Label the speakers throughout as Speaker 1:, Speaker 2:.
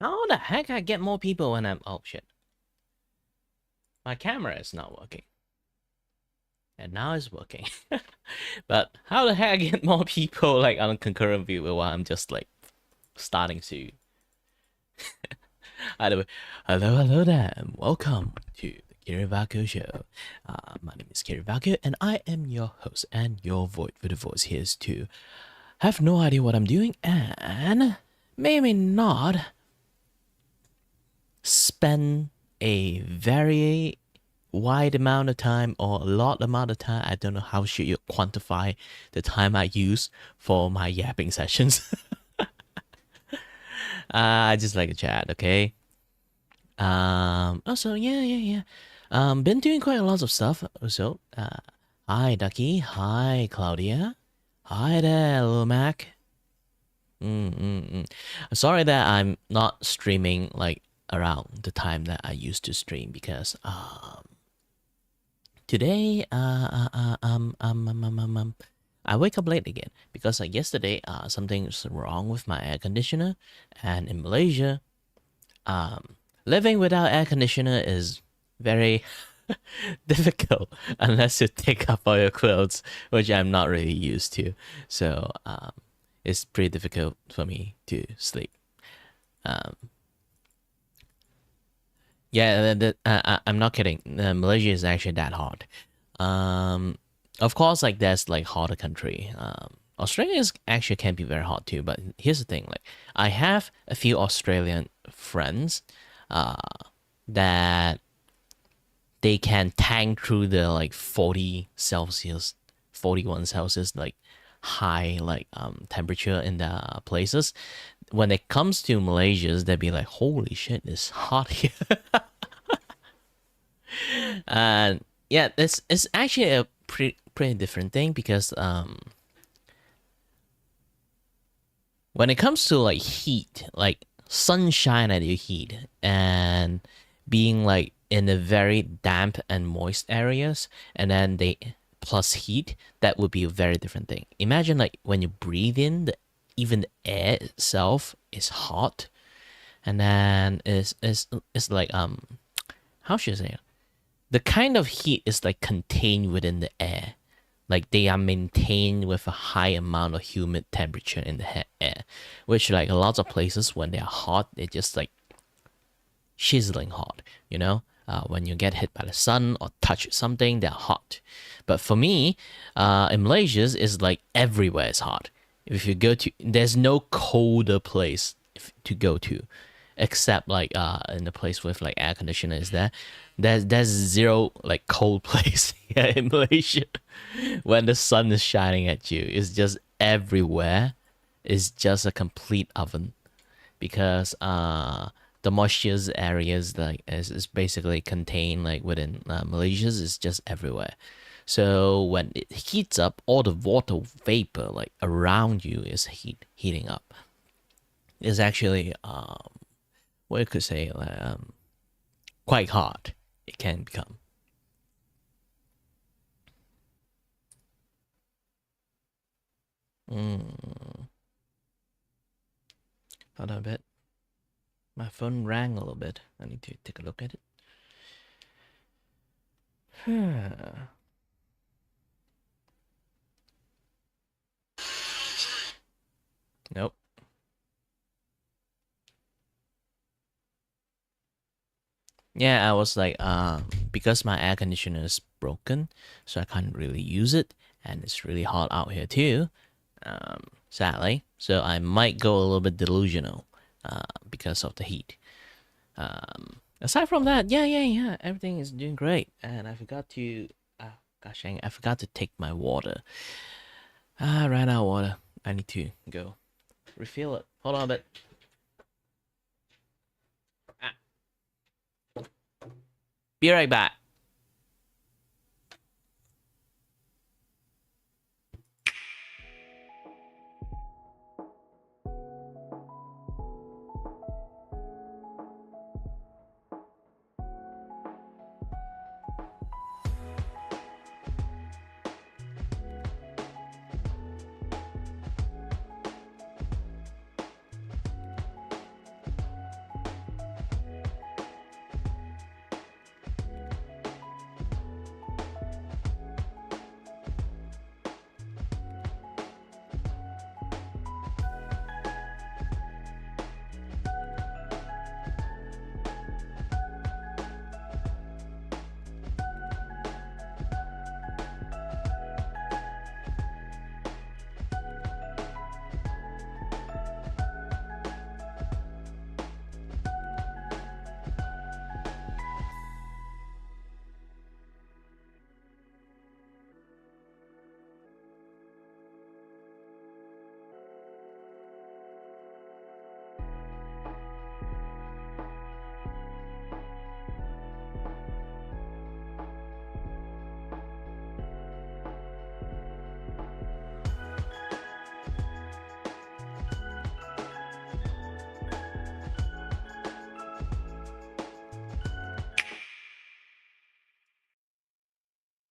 Speaker 1: How the heck I get more people when I'm... Oh, shit. My camera is not working. And now it's working. But how the heck I get more people like on a concurrent view while I'm just like starting to... Either way, hello there, and welcome to the Kirivaku Show. My name is Kirivaku, and I am your host, and your void for the voice here is to have no idea what I'm doing, and may not spend a very wide amount of time or a lot amount of time. I don't know how should you quantify the time I use for my yapping sessions. I just like to chat, okay? Also, yeah. Been doing quite a lot of stuff. Also, hi Ducky, hi Claudia, hi there, little Mac. I'm sorry that I'm not streaming like around the time that I used to stream because today I wake up late again because like yesterday something's wrong with my air conditioner, and in Malaysia living without air conditioner is very difficult unless you take off all your clothes, which I'm not really used to. So it's pretty difficult for me to sleep. Yeah, I'm not kidding. Malaysia is actually that hot. Of course, like there's like hotter country. Australia is actually can be very hot too. But here's the thing: like I have a few Australian friends, that they can tank through the like 40 Celsius, 41 Celsius, like high like temperature in the places. When it comes to Malaysia's, they'd be like, holy shit, it's hot here. And yeah, this is actually a pretty different thing because when it comes to like heat, like sunshine at your heat and being like in the very damp and moist areas, and then they plus heat, that would be a very different thing. Imagine like when you breathe in, even the air itself is hot, and then it's like how should I say it? The kind of heat is like contained within the air. Like they are maintained with a high amount of humid temperature in the air, which like a lot of places when they are hot, they're just like chiseling hot, you know? When you get hit by the sun or touch something, they're hot. But for me, in Malaysia, it's like everywhere is hot. If you go to, there's no colder place to go to, except like in the place with like air conditioner is there. There's zero like cold place here in Malaysia. When the sun is shining at you, it's just everywhere. It's just a complete oven because the moisture areas like is basically contained like within Malaysia's is just everywhere. So when it heats up, all the water vapor like around you is heating up. It's actually what you could say quite hot. It can become. Hold on a bit. My phone rang a little bit. I need to take a look at it. Nope. Yeah, I was like, because my air conditioner is broken, so I can't really use it, and it's really hot out here too, sadly. So I might go a little bit delusional, because of the heat. Aside from that, yeah, everything is doing great, and I forgot to, gosh dang, I forgot to take my water. I ran out of water. I need to go refill it. Hold on a bit. Be right back.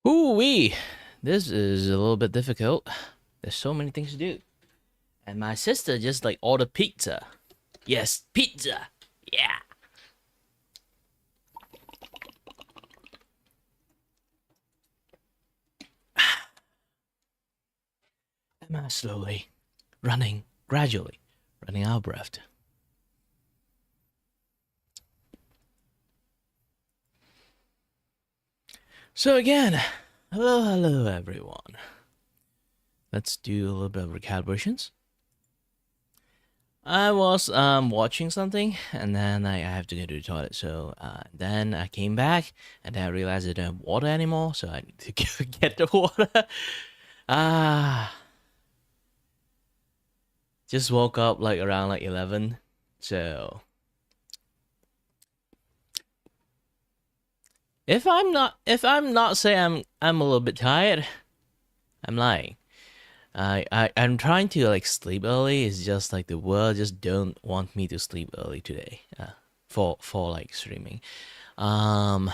Speaker 1: Hoo-wee! This is a little bit difficult. There's so many things to do. And my sister just like ordered pizza. Yes, pizza! Yeah! Emma slowly, gradually running out of breath. So again, hello everyone. Let's do a little bit of recalibrations. I was watching something and then I have to go to the toilet. So then I came back and then I realized I don't have water anymore. So I need to get the water. Just woke up like around like 11. So if I'm not saying I'm a little bit tired, I'm lying. I'm trying to like sleep early. It's just like the world just don't want me to sleep early today. For like streaming. Maybe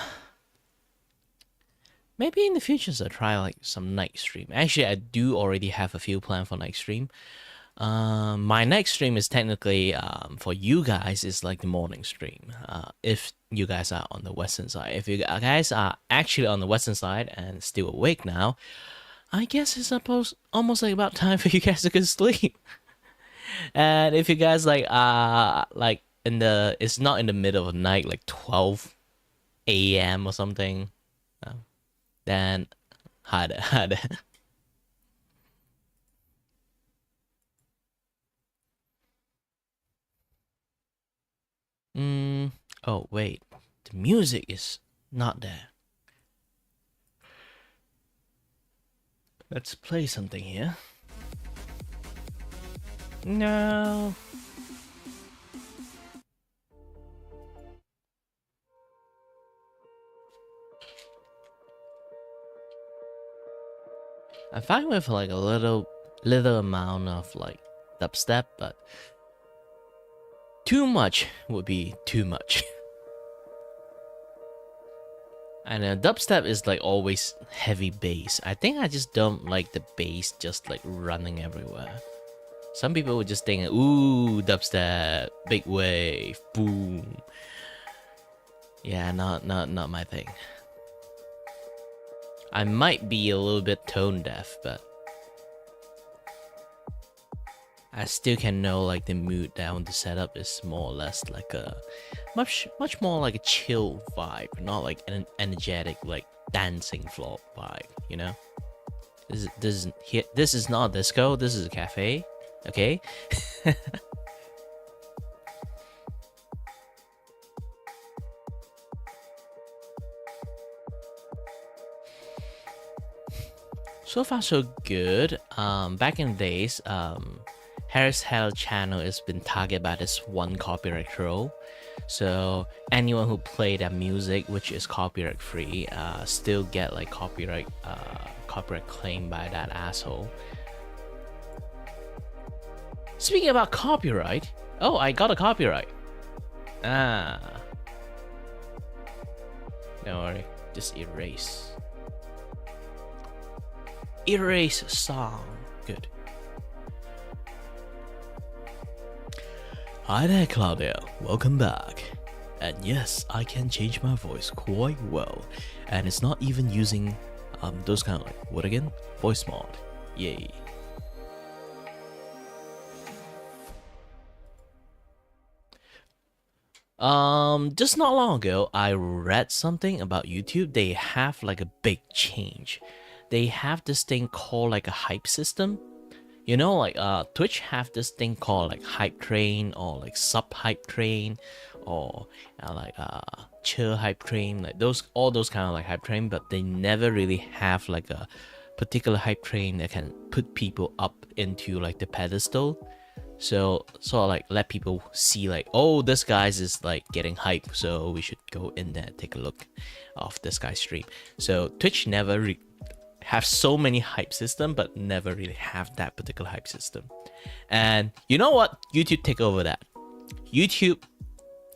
Speaker 1: in the future I'll try like some night stream. Actually, I do already have a few planned for night stream. My next stream is technically for you guys is like the morning stream. If you guys are on the western side, if you guys are actually on the western side and still awake now, I guess it's almost like about time for you guys to go to sleep. And if you guys like it's not in the middle of the night, like 12 a.m. or something, then hide it. Oh wait, the music is not there. Let's play something here. No. I'm fine with like a little amount of like dubstep, but too much would be too much. And dubstep is like always heavy bass. I think I just don't like the bass just like running everywhere. Some people would just think, ooh, dubstep, big wave, boom. Yeah, not my thing. I might be a little bit tone deaf, but I still can know like the mood that I want to set up is more or less like a much more like a chill vibe, not like an energetic like dancing floor vibe, you know? This is not a disco, this is a cafe, okay? So far so good. Back in the days, Harris Hell channel has been targeted by this one copyright troll. So anyone who play that music, which is copyright free, still get like copyright claim by that asshole. Speaking about copyright, oh, I got a copyright. Don't worry, just erase. Erase song. Good. Hi there, Claudia. Welcome back. And yes, I can change my voice quite well. And it's not even using those kind of like, what again? Voice mod. Yay. Just not long ago, I read something about YouTube. They have like a big change. They have this thing called like a hype system. You know, like Twitch have this thing called like hype train or like sub hype train or like chill hype train, like all those kind of like hype train, but they never really have like a particular hype train that can put people up into like the pedestal. So sort of like let people see like, oh, this guy's is like getting hype, so we should go in there and take a look of this guy's stream. So Twitch never have so many hype system, but never really have that particular hype system. And you know what? YouTube take over that. YouTube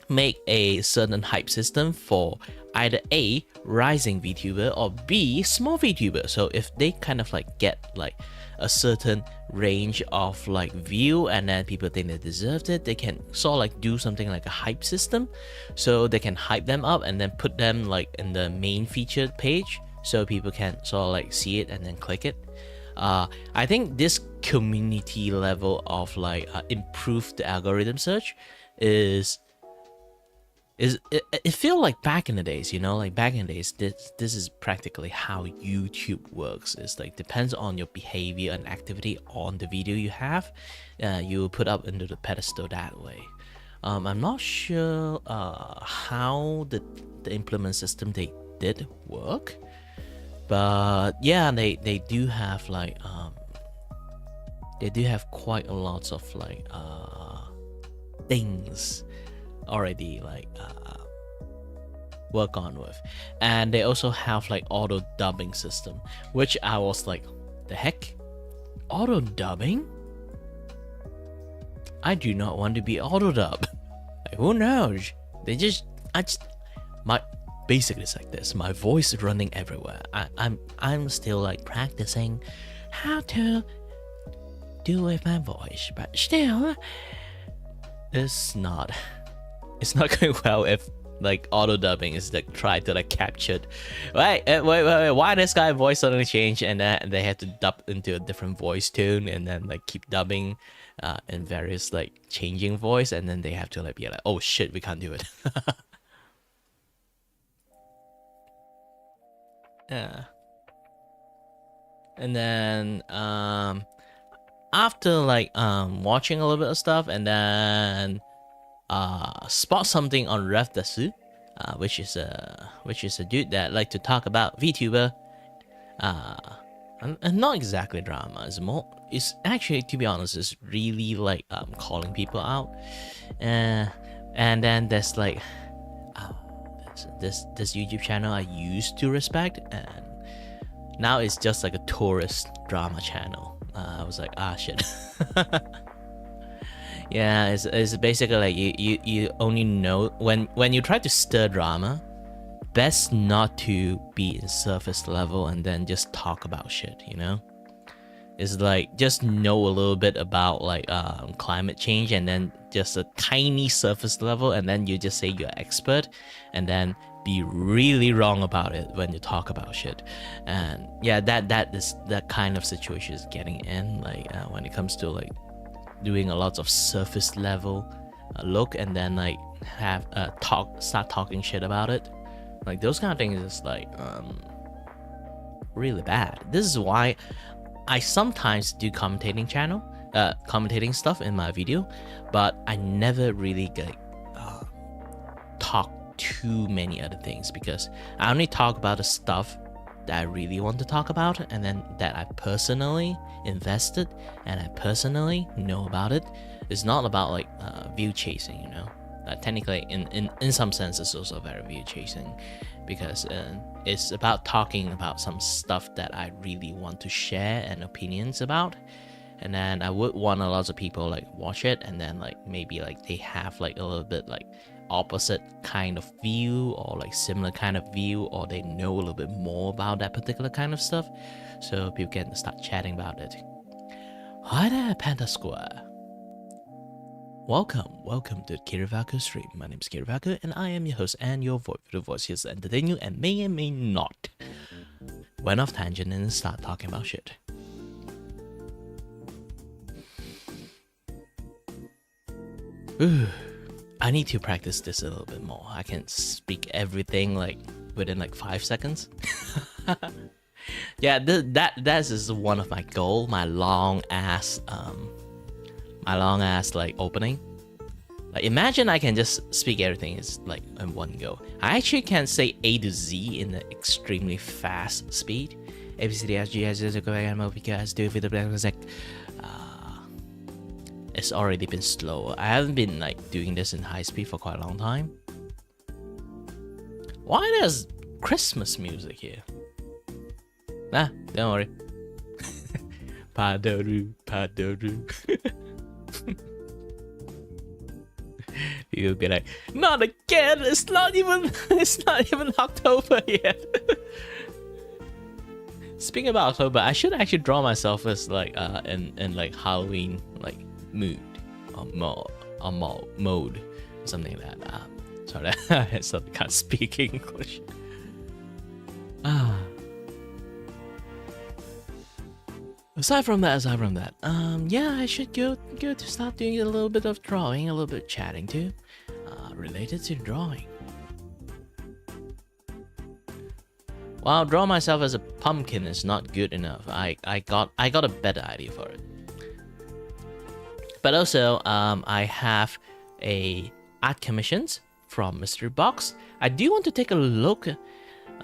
Speaker 1: make a certain hype system for either A, rising VTuber, or B, small VTuber. So if they kind of like get like a certain range of like view and then people think they deserved it, they can sort of like do something like a hype system, so they can hype them up and then put them like in the main featured page so people can sort of like see it and then click it. I think this community level of like improved algorithm search is it feel like back in the days, you know, like back in the days, this is practically how YouTube works. It's like depends on your behavior and activity on the video you have, you put up into the pedestal that way. I'm not sure how the implement system they did work, but yeah, they do have like they do have quite a lot of like things already like work on with, and they also have like auto dubbing system, which I was like, the heck, auto dubbing? I do not want to be auto dub. Like, who knows? Basically it's like this. My voice is running everywhere. I'm still like practicing how to do with my voice, but still, it's not going well if like auto dubbing is like try to like capture. Wait, why this guy voice suddenly changed and then they had to dub into a different voice tune and then like keep dubbing in various like changing voice, and then they have to like be like, oh shit, we can't do it. Yeah. And then after like watching a little bit of stuff, and then spot something on Revdasu, which is a dude that like to talk about VTuber, and not exactly drama. It's actually, to be honest, it's really like calling people out, and then there's like this YouTube channel I used to respect, and now it's just like a tourist drama channel. I was like, shit. Yeah, it's basically like you only know when you try to stir drama, best not to be in surface level and then just talk about shit, you know? It's like just know a little bit about like climate change and then just a tiny surface level, and then you just say you're expert and then be really wrong about it when you talk about shit. And yeah, that kind of situation is getting in, like when it comes to like doing a lot of surface level look and then like have start talking shit about it. Like those kind of things is like really bad. This is why I sometimes do commentating stuff in my video, but I never really get talk too many other things, because I only talk about the stuff that I really want to talk about, and then that I personally invested and I personally know about it. It's not about like view chasing, you know. Technically, in some sense, it's also very view chasing, because it's about talking about some stuff that I really want to share and opinions about, and then I would want a lot of people like watch it, and then like maybe like they have like a little bit like opposite kind of view or like similar kind of view, or they know a little bit more about that particular kind of stuff, so people can start chatting about it. Hi there, Panda Square. Welcome to the Kirivaku stream. My name is Kirivaku, and I am your host and your voice for the voice here to entertain you and may not. Went off tangent and start talking about shit. I need to practice this a little bit more. I can speak everything like within like 5 seconds. Yeah, that is one of my goal. My long ass like opening. Like imagine I can just speak everything is like in one go. I actually can say A to Z in an extremely fast speed. It's already been slow. I haven't been like doing this in high speed for quite a long time. Why there's Christmas music here? Don't worry. Padoru. You'll be like, not again. It's not even October yet. Speaking about October, I should actually draw myself as like in like Halloween like mood or mode or something like that. Sorry, I suddenly can't speak English. Aside from that, yeah, I should go to start doing a little bit of drawing, a little bit of chatting too, related to drawing. While draw myself as a pumpkin is not good enough. I got a better idea for it. But also, I have a art commissions from Mystery Box. I do want to take a look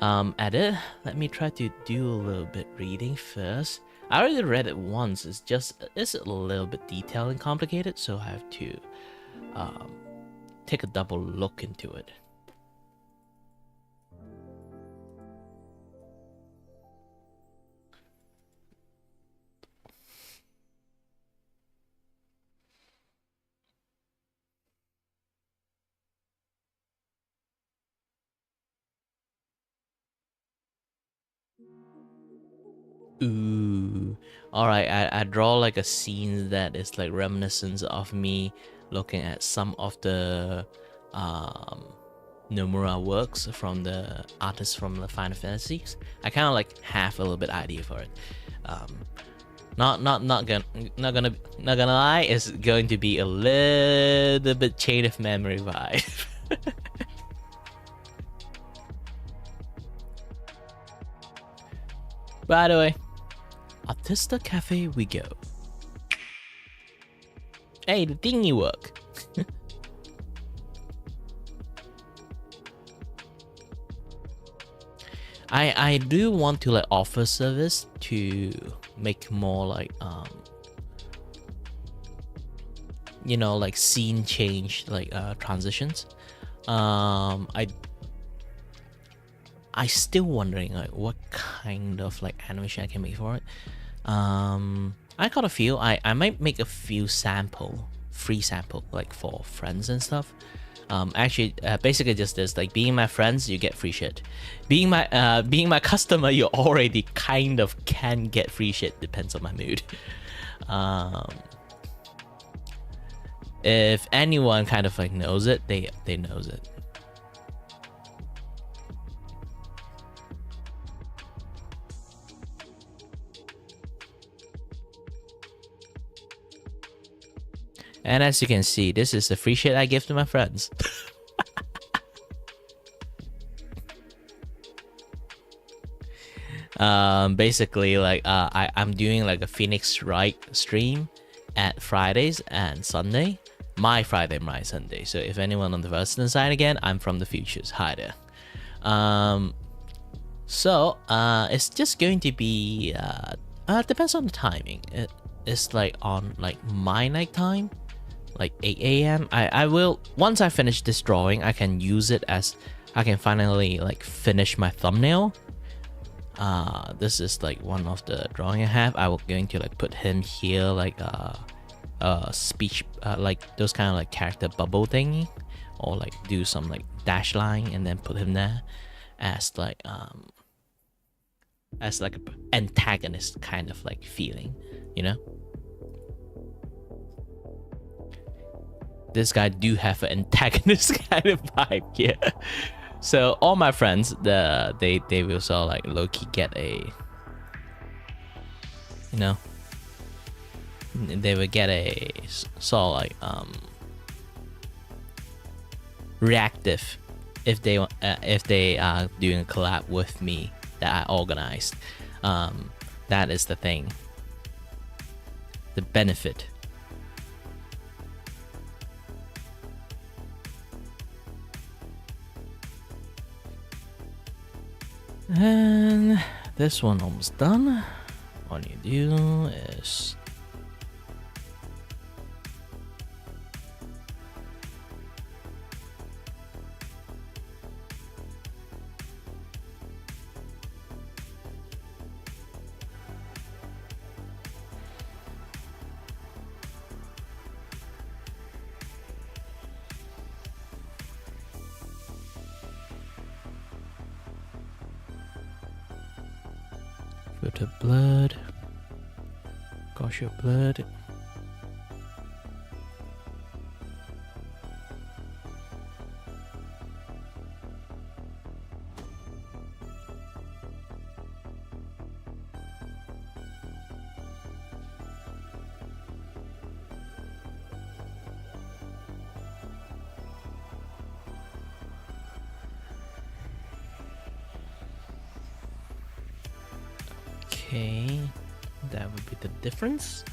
Speaker 1: at it. Let me try to do a little bit reading first. I already read it once. It's a little bit detailed and complicated, so I have to take a double look into it. Ooh. Alright, I draw like a scene that is like reminiscence of me looking at some of the Nomura works from the artists from the Final Fantasies. I kind of like have a little bit idea for it. Not gonna lie, it's going to be a little bit chain of memory vibe. By the way, Artista Cafe we go. Hey, the thingy work. I do want to like offer service to make more like you know, like scene change, like transitions. I still wondering like what kind of like animation I can make for it. I got a few. I might make a few free sample like for friends and stuff. Actually, basically just this, like being my friends, you get free shit. Being my customer, you already kind of can get free shit. Depends on my mood. If anyone kind of like knows it, they knows it. And as you can see, this is the free shit I give to my friends. Basically, like I'm doing like a Phoenix Wright stream at Fridays and Sunday. My Friday, my Sunday. So if anyone on the Western side again, I'm from the futures. Hi there. So it's just going to be depends on the timing. It's like on like my night time, like 8 a.m. I will, once I finish this drawing, I can use it as I can finally like finish my thumbnail. This is like one of the drawing I have. I will going to like put him here like speech like those kind of like character bubble thingy, or like do some like dash line and then put him there as like an antagonist kind of like feeling, you know. This guy do have an antagonist kind of vibe, yeah. So all my friends, they will sort of like low-key get a, you know, they will get a sort of like reactive if they are doing a collab with me that I organized. That is the thing, the benefit. And this one almost done. All you do is the blood. Gosh, your blood. Okay, that would be the difference.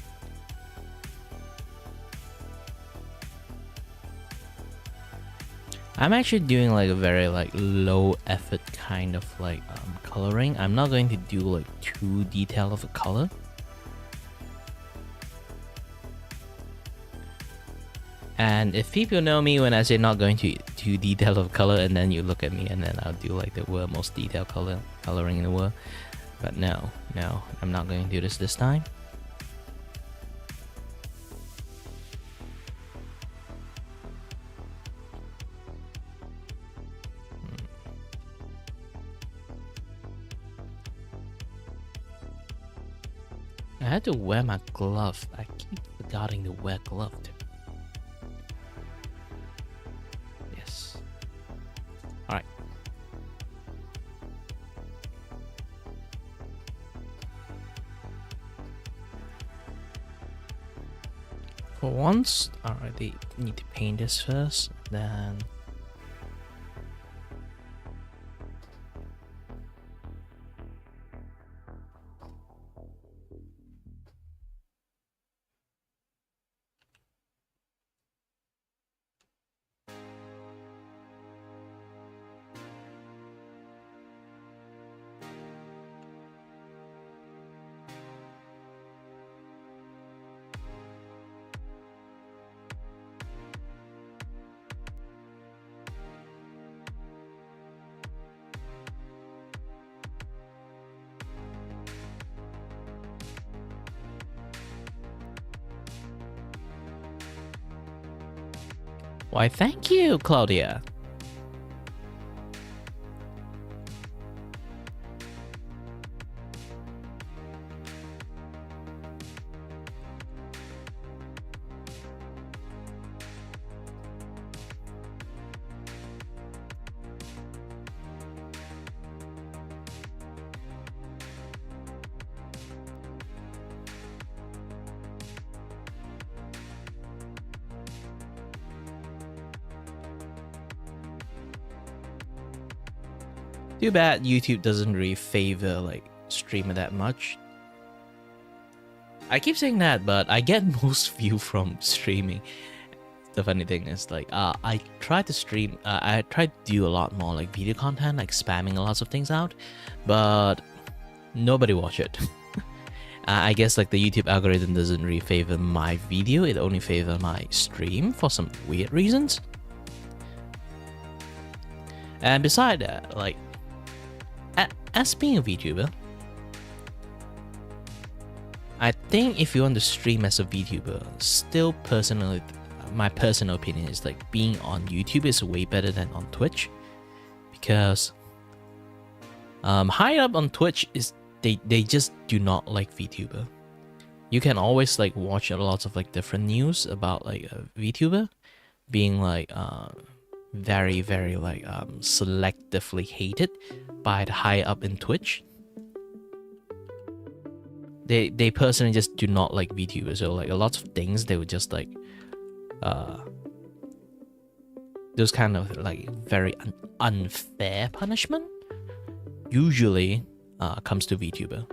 Speaker 1: I'm actually doing like a very like low effort kind of like coloring. I'm not going to do like too detailed of a color. And if people know me when I say not going to too detailed of color, and then you look at me and then I'll do like the world most detailed coloring in the world. But no, I'm not going to do this time. I had to wear my glove. I keep forgetting to wear glove too. Yes. Alright. For once, alright, they need to paint this first, then... Why, thank you, Claudia. Too bad YouTube doesn't really favor like streamer that much. I keep saying that, but I get most view from streaming. The funny thing is like I try to stream, I try to do a lot more like video content, like spamming lots of things out, but nobody watch it. I guess like the YouTube algorithm doesn't really favor my video, it only favors my stream for some weird reasons. And beside that, like as being a VTuber, I think if you want to stream as a VTuber, still personally, my personal opinion is like being on YouTube is way better than on Twitch, because high up on Twitch is they just do not like VTuber. You can always like watch a lot of like different news about like a VTuber being like very like selectively hated by the high up in Twitch. They personally just do not like VTubers, so like a lot of things they would just like those kind of like very unfair punishment usually comes to VTuber.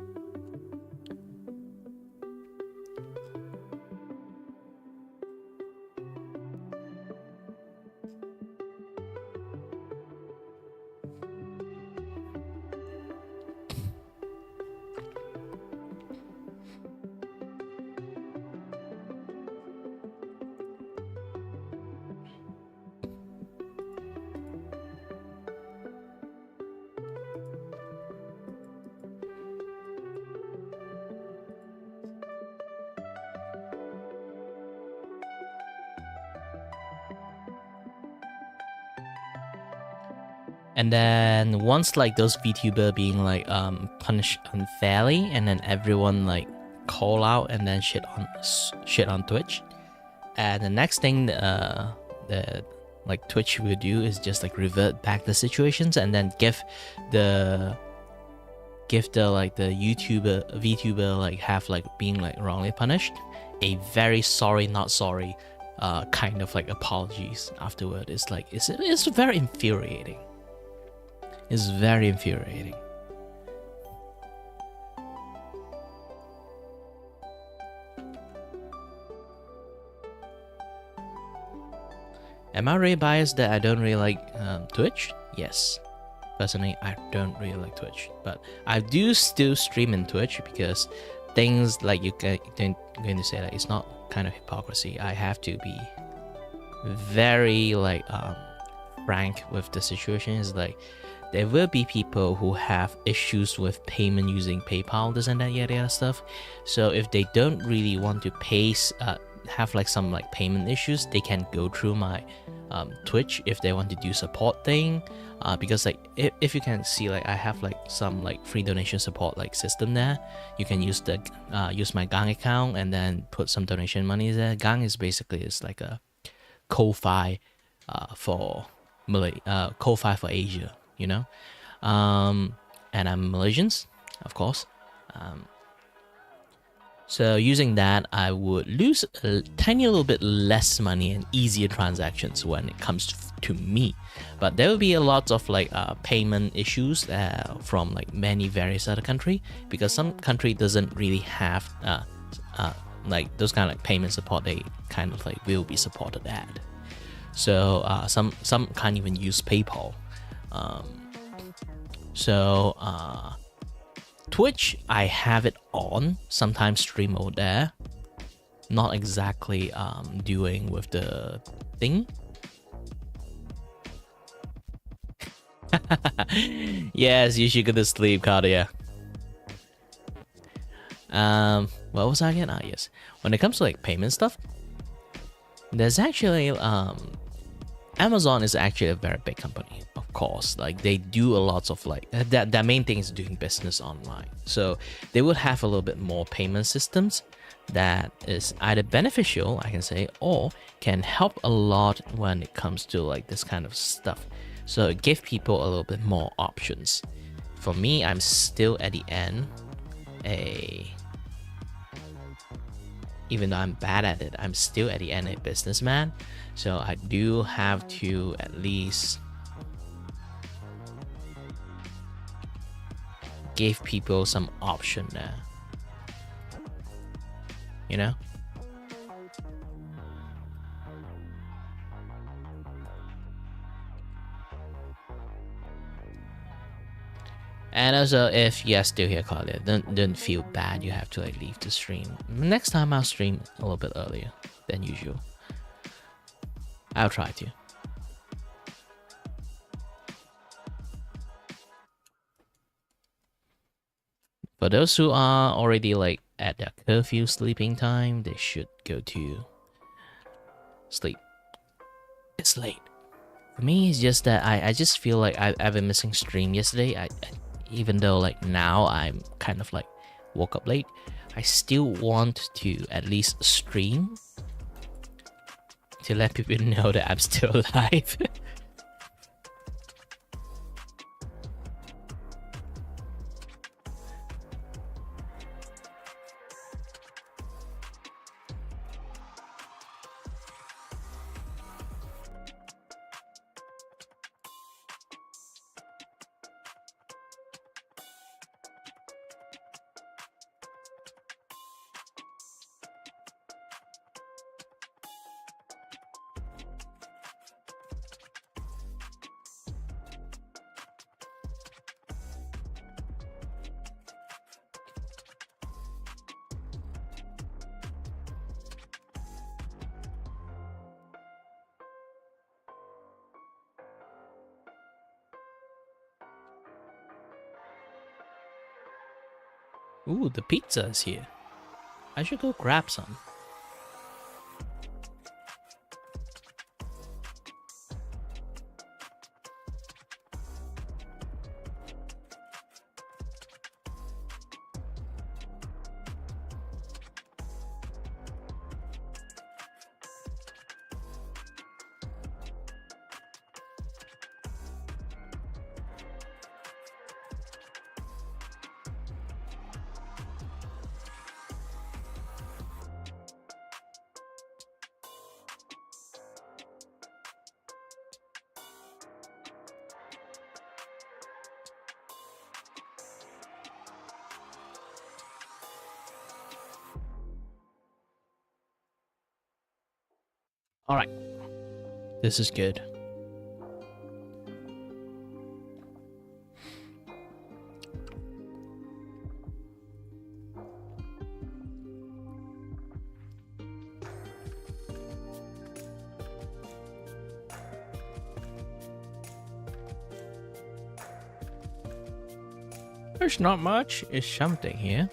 Speaker 1: And then once like those VTuber being like punished unfairly, and then everyone like call out and then shit on Twitch. And the next thing the like Twitch will do is just like revert back the situations and then give the like the VTuber like have like being like wrongly punished a very sorry not sorry kind of like apologies afterward. It's like it's very infuriating. It's very infuriating. Am I really biased that I don't really like Twitch? Yes. Personally, I don't really like Twitch, but I do still stream in Twitch because things like you're going to say that it's not kind of hypocrisy. I have to be very like frank with the situation. Is like there will be people who have issues with payment using PayPal, this and that, yada stuff. So if they don't really want to pay, have like some like payment issues, they can go through my Twitch if they want to do support thing. Because like if you can see, like I have like some like free donation support like system there. You can use the use my Gang account and then put some donation money there. Gang is basically is like a Ko-Fi for Ko-Fi for Asia, you know. And I'm Malaysians, of course. So using that, I would lose a tiny little bit less money and easier transactions when it comes to me. But there will be a lot of like payment issues from like many various other country, because some country doesn't really have like those kind of like payment support. They kind of like will be supported at. So some can't even use PayPal. Twitch, I have it on, sometimes stream mode there. Not exactly doing with the thing. Yes, you should go to sleep, Cardia. What was I again? Yes. When it comes to like payment stuff, there's actually Amazon is actually a very big company, of course. Like they do a lot of like that main thing is doing business online. So they would have a little bit more payment systems that is either beneficial, I can say, or can help a lot when it comes to like this kind of stuff. So it gives people a little bit more options. For me, I'm still at the end even though I'm bad at it, I'm still at the end a businessman. So I do have to at least give people some option there. You know? And also, if you're still here, Claudia, don't feel bad. You have to like leave the stream. Next time I'll stream a little bit earlier than usual. I'll try to. For those who are already like at their curfew sleeping time, they should go to sleep. It's late. For me, it's just that I just feel like I've been missing stream yesterday. Even though like now I'm kind of like woke up late, I still want to at least stream to let people know that I'm still alive. Ooh, the pizza is here. I should go grab some. All right, this is good. There's not much. It's something here.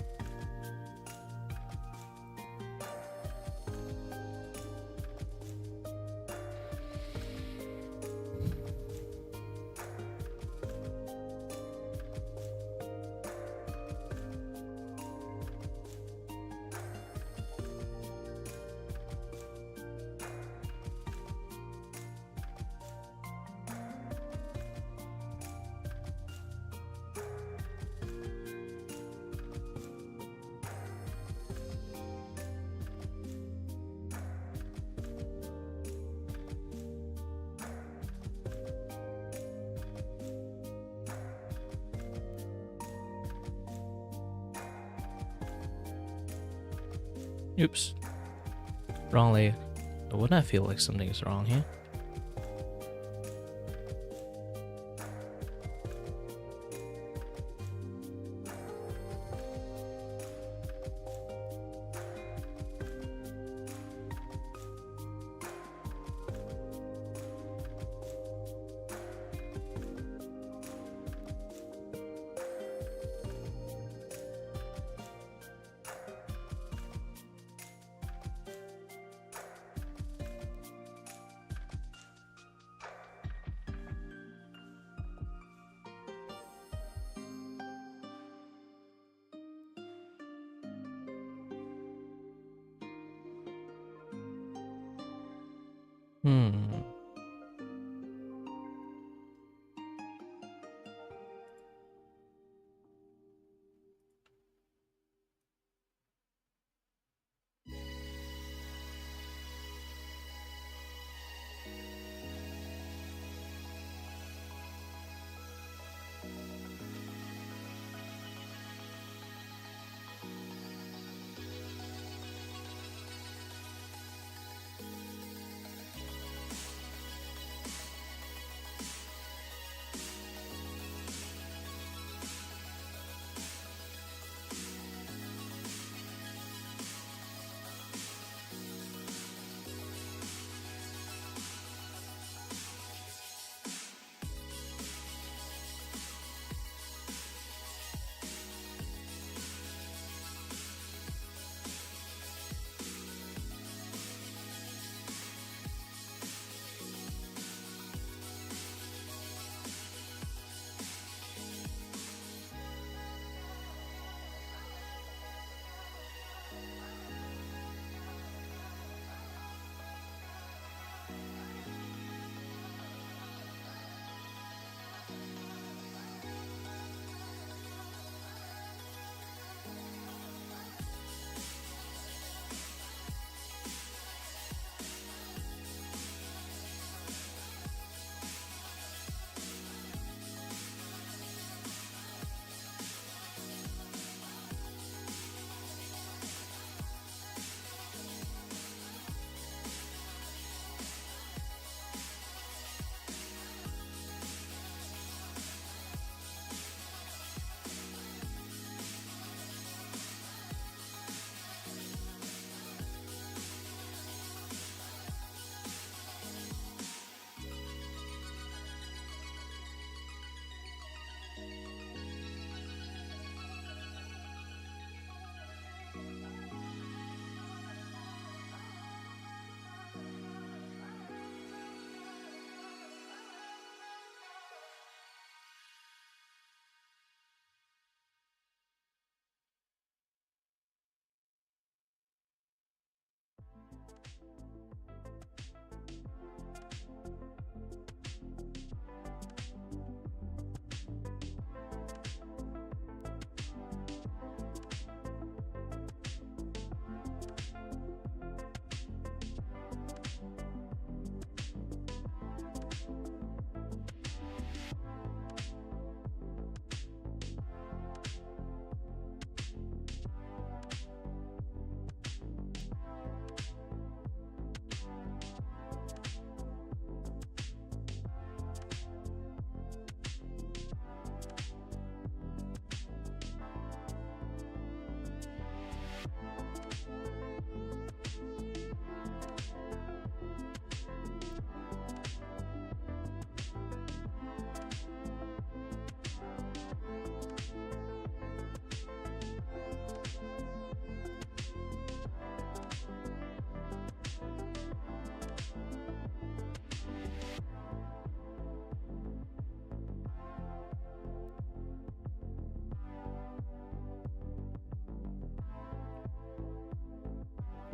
Speaker 1: Oops. Wrong layer. Wouldn't I feel like something is wrong here? Hmm.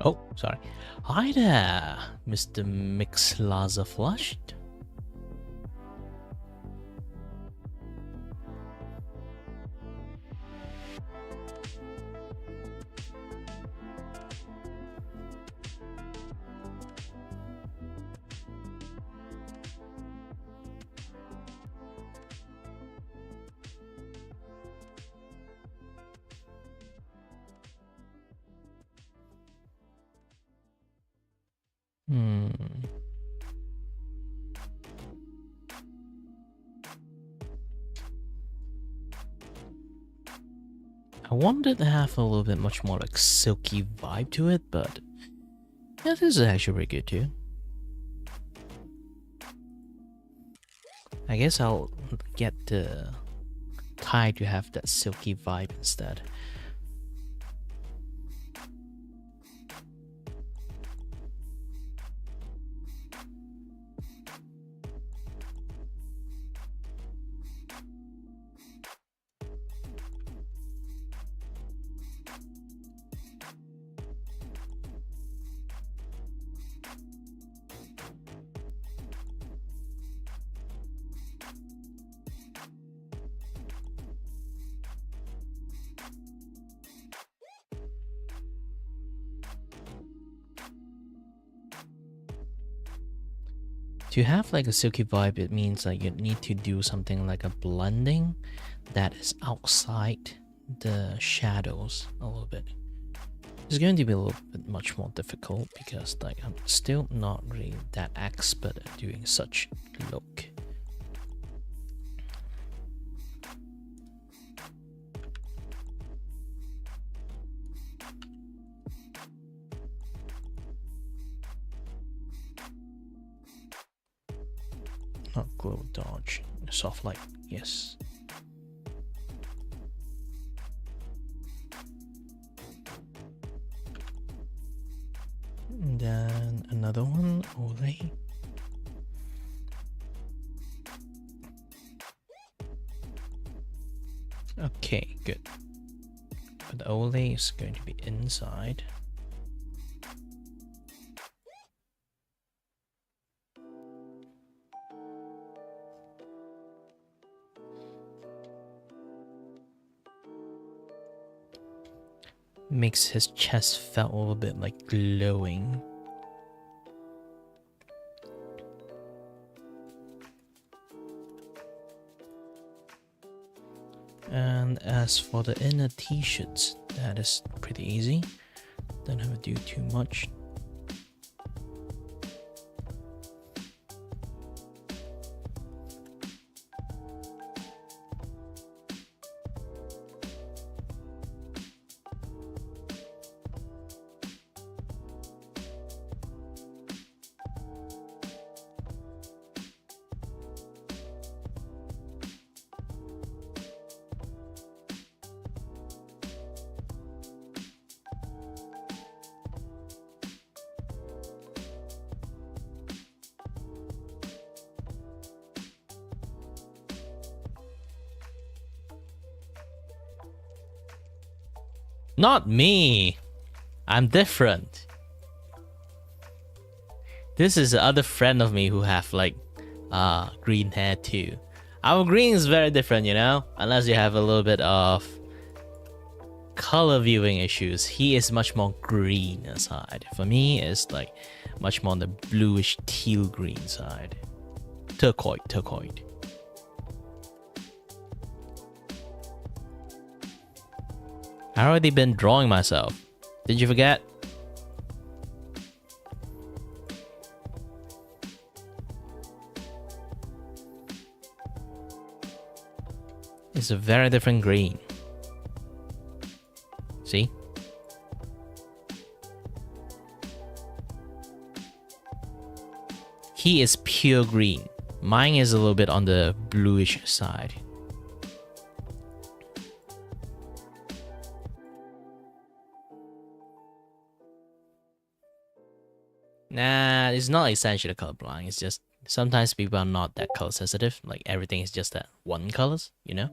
Speaker 1: Oh, sorry. Hi there, Mr. Mixlaza Flushed. I wanted to have a little bit much more like silky vibe to it, but yeah, this is actually pretty good too. I guess I'll get the tie to have that silky vibe instead. To have like a silky vibe, it means like you need to do something like a blending that is outside the shadows a little bit. It's going to be a little bit much more difficult because like I'm still not really that expert at doing such look. Not glow dodge, soft light, yes. And then another one, Olay. Okay, good. But the Olay is going to be inside. Makes his chest feel a little bit like glowing. And as for the inner t-shirts, that is pretty easy. Don't have to do too much. Not me. I'm different. This is the other friend of me who have like green hair too. Our green is very different, you know? Unless you have a little bit of color viewing issues. He is much more green side. For me, it's like much more on the bluish teal green side. Turquoise. I already been drawing myself. Did you forget? It's a very different green. See? He is pure green. Mine is a little bit on the bluish side. Nah, it's not essentially colorblind. It's just sometimes people are not that color sensitive. Like everything is just that one colors, you know?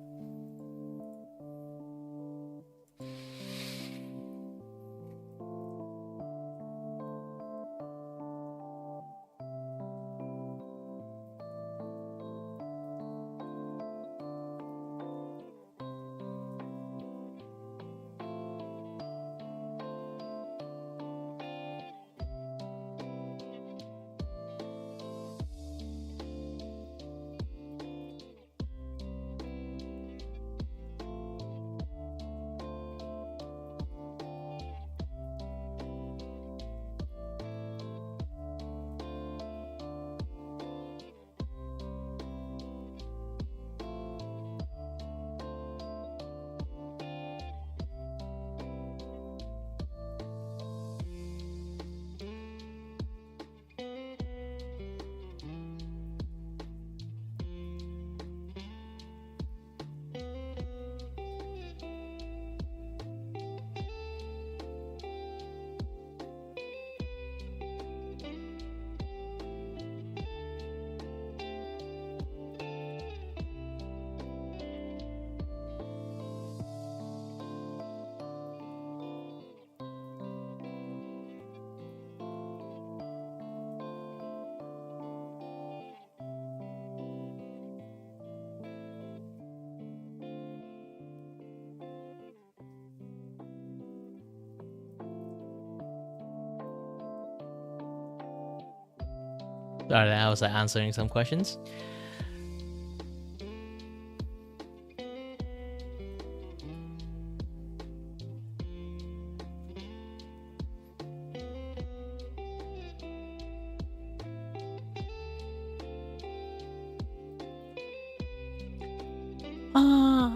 Speaker 1: Sorry, I was answering some questions.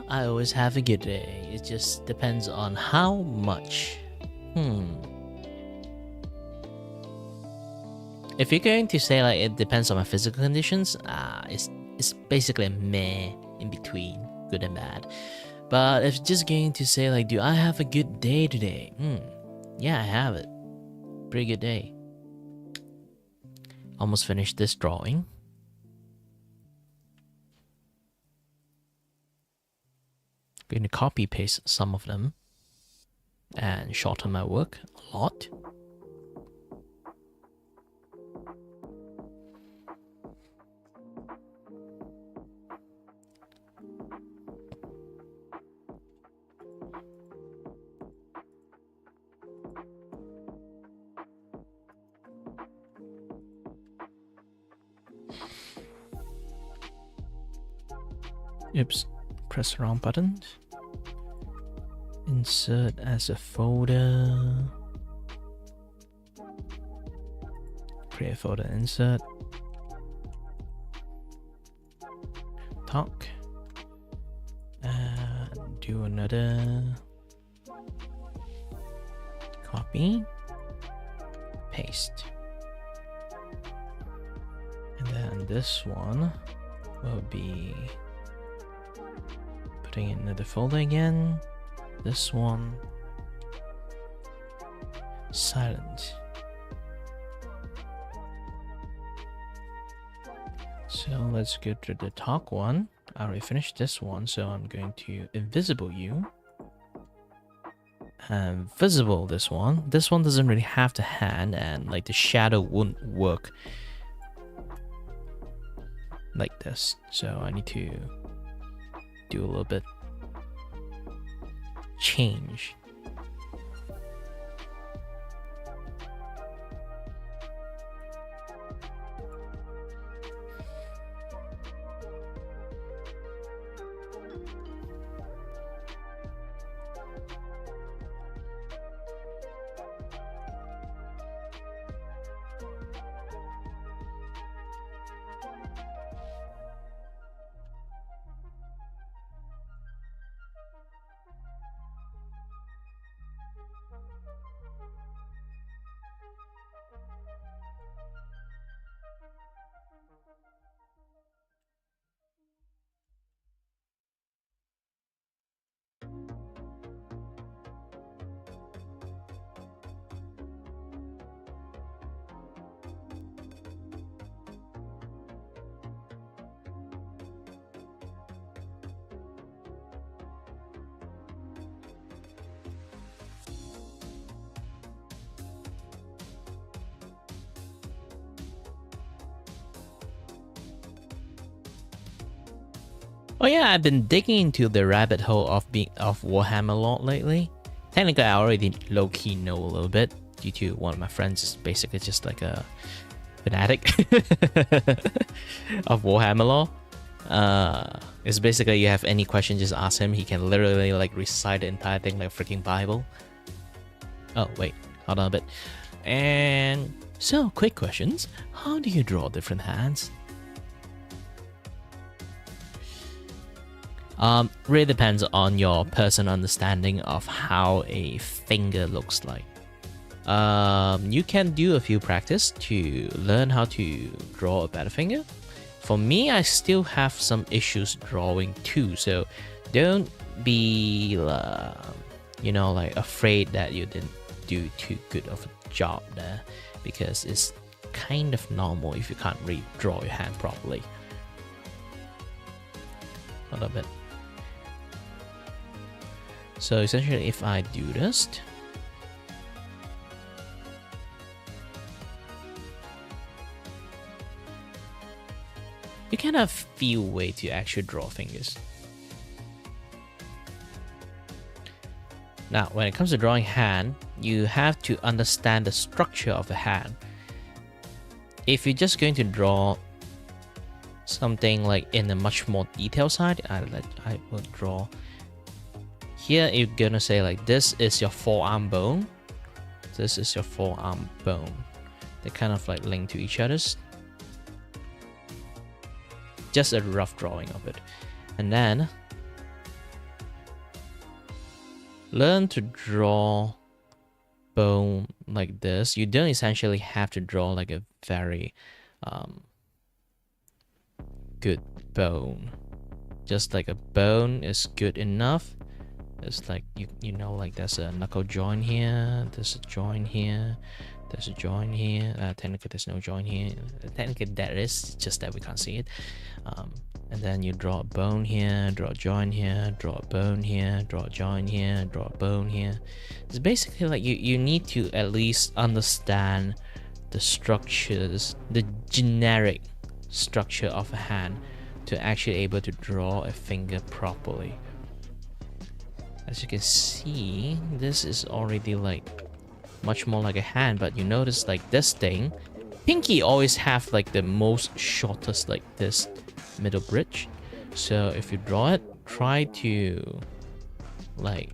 Speaker 1: I always have a good day. It just depends on how much. If you're going to say like it depends on my physical conditions, it's basically a meh in between, good and bad. But if just going to say like, do I have a good day today? Yeah, I have it. Pretty good day. Almost finished this drawing. Going to copy paste some of them and shorten my work a lot. Oops, press the wrong button. Insert as a folder. Create a folder, insert. Talk. And do another. Copy. Paste. And then this one will be putting in another folder again. This one, silent. So let's go to the talk one. I already finished this one, so I'm going to invisible you. And visible this one. This one doesn't really have the hand, and like the shadow wouldn't work like this. So I need to do a little bit change. Oh yeah, I've been digging into the rabbit hole of Warhammer a lot lately. Technically, I already low-key know a little bit due to one of my friends is basically just like a fanatic of Warhammer lore. It's basically you have any question, just ask him. He can literally like recite the entire thing like a freaking Bible. Oh wait, hold on a bit. And so, quick questions. How do you draw different hands? Really depends on your personal understanding of how a finger looks like. You can do a few practice to learn how to draw a better finger. For me, I still have some issues drawing too, so don't be, like afraid that you didn't do too good of a job there, because it's kind of normal if you can't really draw your hand properly. A little bit. So essentially, if I do this, you kind of feel way to actually draw fingers. Now, when it comes to drawing hand, you have to understand the structure of the hand. if you're just going to draw something like in a much more detailed side, I will draw here. You're gonna say like this is your forearm bone, this is your forearm bone. They kind of like link to each other's. Just a rough drawing of it. And then learn to draw bone like this. You don't essentially have to draw like a very good bone. Just like a bone is good enough. It's like you know, like there's a knuckle joint here, there's a joint here, there's a joint here. Technically there's no joint here. Technically there is, just that we can't see it. And then you draw a bone here, draw a joint here, draw a bone here, draw a joint here, draw a bone here. It's basically like you need to at least understand the structures, the generic structure of a hand to actually able to draw a finger properly. As you can see, this is already like much more like a hand, but you notice like this thing, pinky always have like the most shortest like this middle bridge. So if you draw it, try to like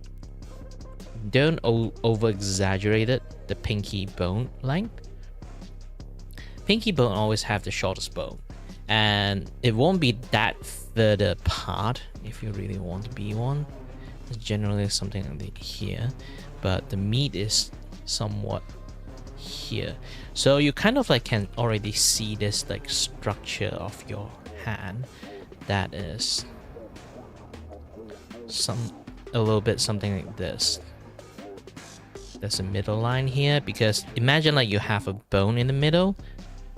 Speaker 1: don't over exaggerate it, the pinky bone length. Pinky bone always have the shortest bone, and it won't be that further apart if you really want to be one. It's generally something like here, but the meat is somewhat here. So you kind of like can already see this like structure of your hand that is a little bit something like this. There's a middle line here, because imagine like you have a bone in the middle,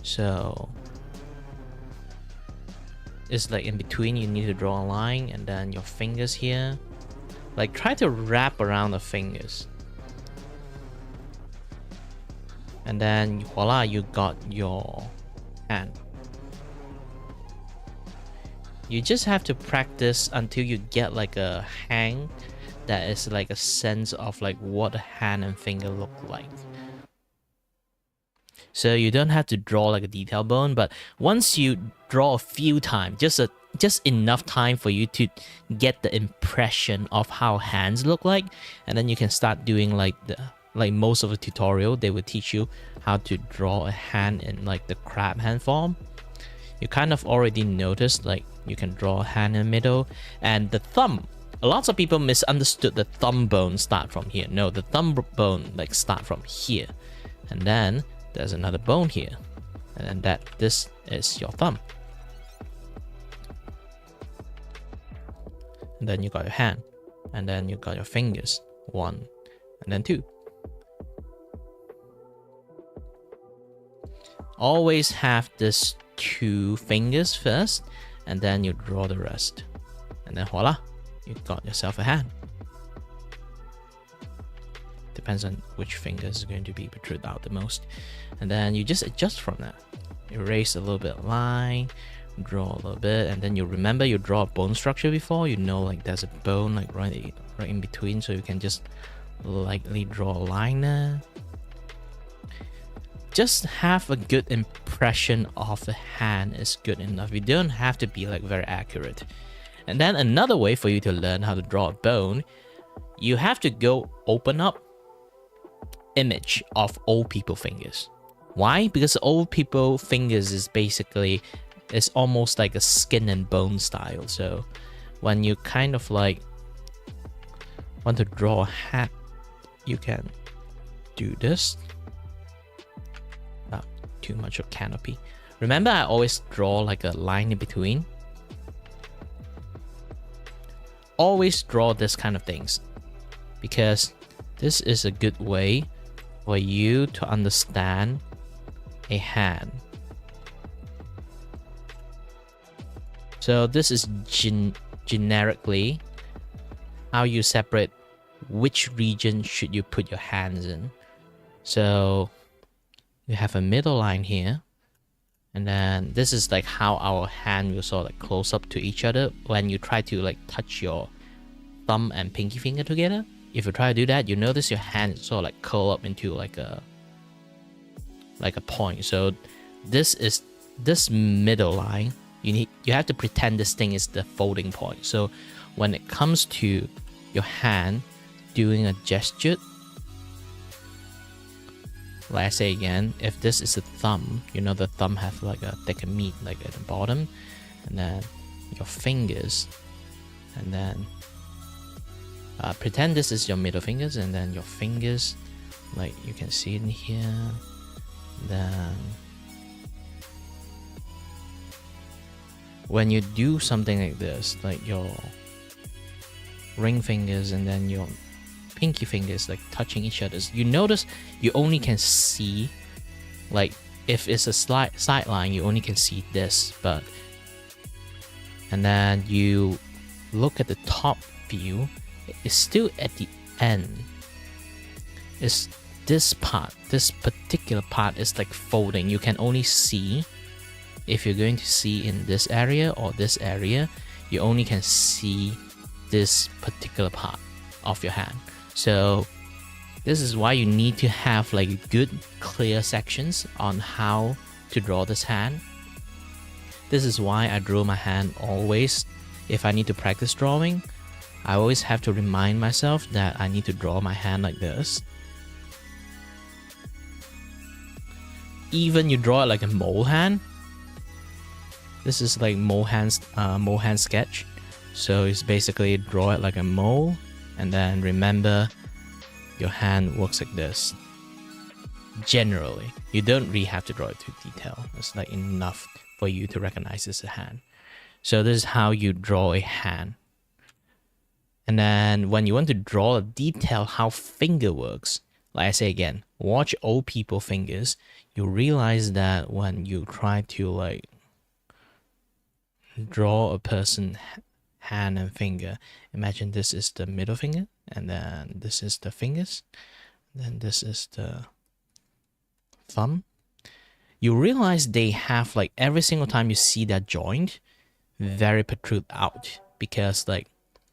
Speaker 1: so it's like in between you need to draw a line, and then your fingers here, like try to wrap around the fingers, and then voila, you got your hand. You just have to practice until you get like a hang that is like a sense of like what a hand and finger look like. So you don't have to draw like a detailed bone, but once you draw a few times, just enough time for you to get the impression of how hands look like, and then you can start doing like most of the tutorial. They will teach you how to draw a hand in like the crab hand form. You kind of already noticed like you can draw a hand in the middle, and the thumb. Lots of people misunderstood the thumb bone start from here. No, the thumb bone like start from here, and then there's another bone here, and then this is your thumb. And then you got your hand, and then you got your fingers, 1 and then 2. Always have this 2 fingers first, and then you draw the rest, and then voila, you got yourself a hand. Depends on which finger is going to be protruded out the most, and then you just adjust from that. Erase a little bit of line, draw a little bit, and then you remember you draw a bone structure before. You know like there's a bone like right in between, so you can just lightly draw a line there. Just have a good impression of the hand is good enough. You don't have to be like very accurate. And then another way for you to learn how to draw a bone, you have to go open up image of old people fingers. Why? Because old people fingers is basically, it's almost like a skin and bone style. So when you kind of like want to draw a hat, you can do this. Not too much of canopy. Remember, I always draw like a line in between. Always draw this kind of things, because this is a good way for you to understand a hand. So this is generically how you separate which region should you put your hands in. So you have a middle line here, and then this is like how our hand will sort of like close up to each other when you try to like touch your thumb and pinky finger together. If you try to do that, you notice your hand sort of like curl up into like a point. So this middle line. You have to pretend this thing is the folding point. So when it comes to your hand doing a gesture, like I say again, if this is a thumb, you know the thumb have like a thicker meat like at the bottom, and then your fingers, and then pretend this is your middle fingers, and then your fingers, like you can see in here, then when you do something like this, like your ring fingers and then your pinky fingers like touching each other, you notice you only can see, like if it's a sideline, you only can see this, but and then you look at the top view, it's still at the end. It's this part, this particular part is like folding. You can only see, if you're going to see in this area or this area, you only can see this particular part of your hand. So this is why you need to have like good clear sections on how to draw this hand. This is why I draw my hand always. If I need to practice drawing, I always have to remind myself that I need to draw my hand like this. Even you draw it like a mole hand. This is like mole hand sketch. So it's basically draw it like a mole, and then remember your hand works like this. Generally, you don't really have to draw it to detail. It's like enough for you to recognize it's a hand. So this is how you draw a hand. And then when you want to draw a detail how finger works, like I say again, watch old people fingers. You realize that when you try to like draw a person hand and finger, imagine this is the middle finger, and then this is the fingers, then this is the thumb. You realize they have like every single time you see that joint very protrude out, because like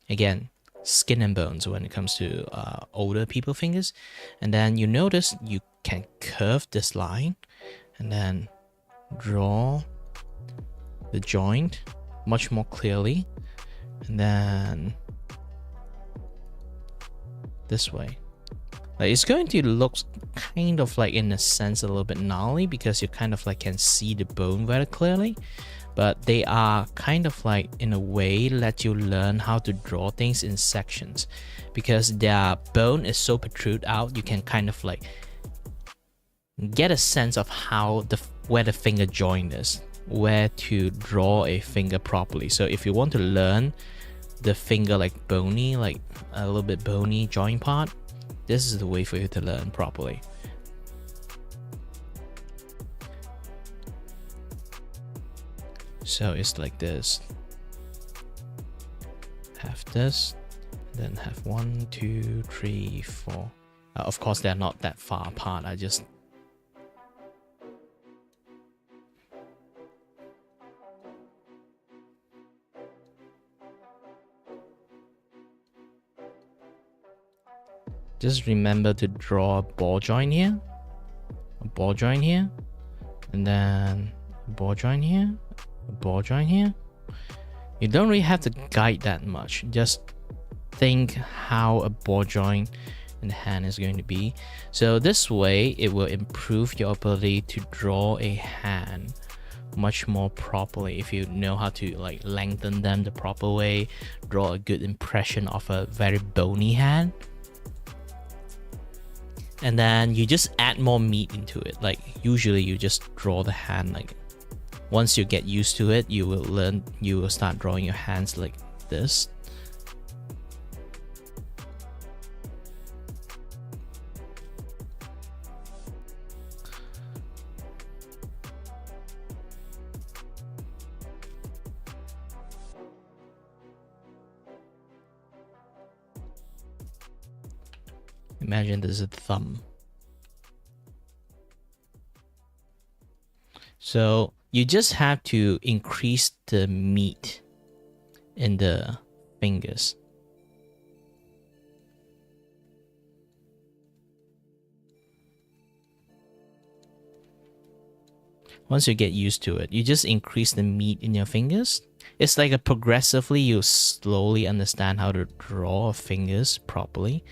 Speaker 1: again, skin and bones when it comes to older people fingers. And then you notice you can curve this line and then draw the joint much more clearly, and then this way, like it's going to look kind of like in a sense a little bit gnarly because you kind of like can see the bone very clearly, but they are kind of like in a way let you learn how to draw things in sections, because their bone is so protrude out. You can kind of like get a sense of how where the finger joint is, where to draw a finger properly. So if you want to learn the finger like bony, like a little bit bony joint part, this is the way for you to learn properly. So it's like this. Have this, then have 1, 2, 3, 4. Of course, they're not that far apart. I just remember to draw a ball joint here, a ball joint here, and then a ball joint here, a ball joint here. You don't really have to guide that much. Just think how a ball joint in the hand is going to be. So this way, it will improve your ability to draw a hand much more properly if you know how to like lengthen them the proper way, draw a good impression of a very bony hand. And then you just add more meat into it. Like usually you just draw the hand like, once you get used to it, you will start drawing your hands like this. Imagine this is a thumb. So you just have to increase the meat in the fingers. once you get used to it, you just increase the meat in your fingers. It's like a progressively you slowly understand how to draw fingers properly.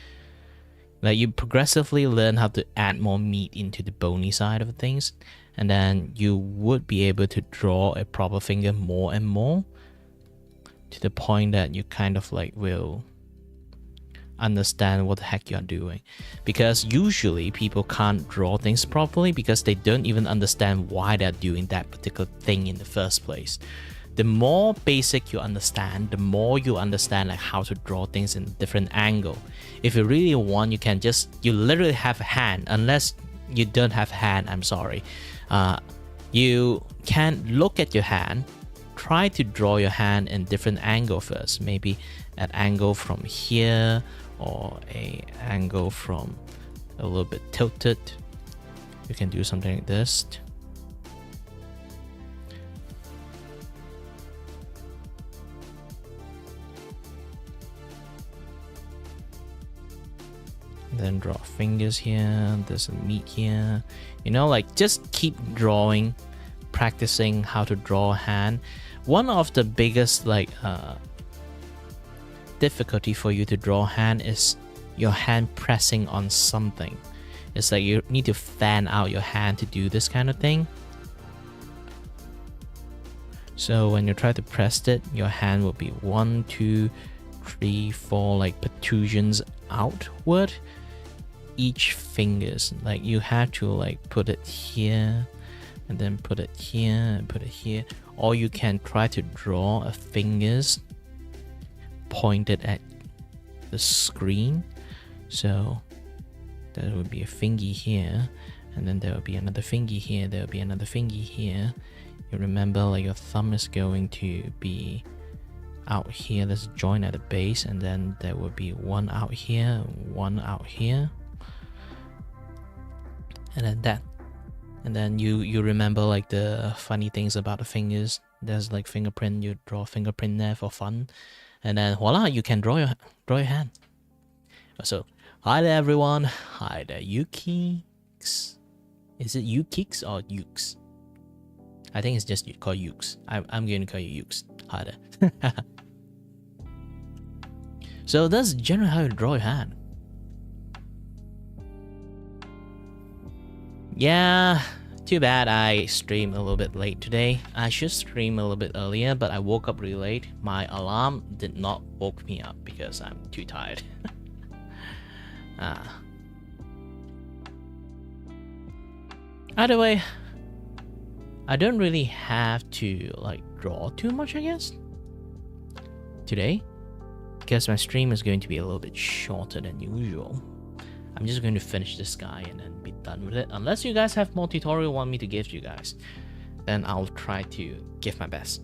Speaker 1: Like you progressively learn how to add more meat into the bony side of things, and then you would be able to draw a proper finger more and more, to the point that you kind of like will understand what the heck you're doing. Because usually people can't draw things properly because they don't even understand why they're doing that particular thing in the first place. The more basic you understand, the more you understand like how to draw things in a different angle. If you really want, you literally have a hand. Unless you don't have a hand, I'm sorry. You can look at your hand, try to draw your hand in different angle first. Maybe an angle from here, or a angle from a little bit tilted. You can do something like this. Then draw fingers here, there's some meat here. You know, like just keep drawing, practicing how to draw a hand. One of the biggest difficulty for you to draw a hand is your hand pressing on something. It's like you need to fan out your hand to do this kind of thing. So when you try to press it, your hand will be 1, 2, 3, 4 like protrusions outward. Each fingers, like you have to like put it here, and then put it here, and put it here. Or you can try to draw a fingers pointed at the screen. So there would be a fingy here, and then there will be another fingy here, there will be another fingy here. You remember like your thumb is going to be out here, there's a joint at the base, and then there will be one out here, one out here. And then that, and then you remember like the funny things about the fingers. There's like fingerprint, you draw a fingerprint there for fun, and then voila, you can draw your hand. So hi there everyone, hi there Yukix. Is it Yukix or Yukes? I think it's just called Yukes. I'm going to call you Yukes. Hi there. So that's generally how you draw your hand. Yeah, too bad I streamed a little bit late today. I should stream a little bit earlier, but I woke up really late. My alarm did not woke me up because I'm too tired. Either way, I don't really have to like draw too much, I guess, today, because my stream is going to be a little bit shorter than usual. I'm just going to finish this guy and then be done with it. Unless you guys have more tutorial want me to give you guys, then I'll try to give my best.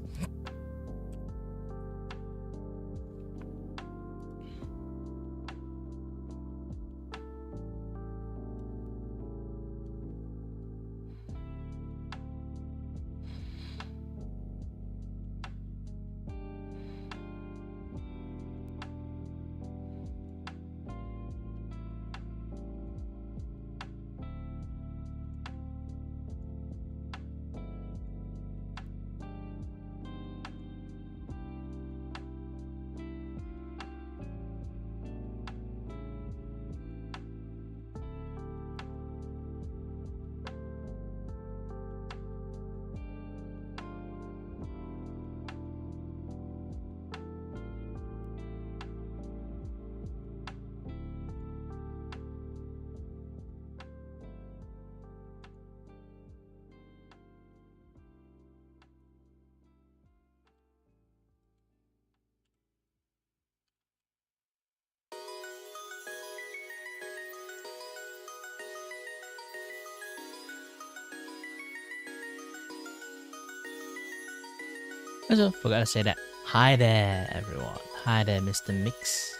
Speaker 1: Also, forgot to say that. Hi there, everyone. Hi there, Mr. Mix.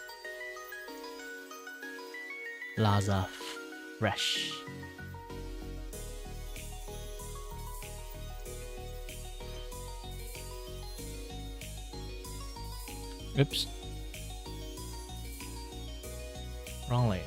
Speaker 1: Laza Fresh. Oops. Wrong layer.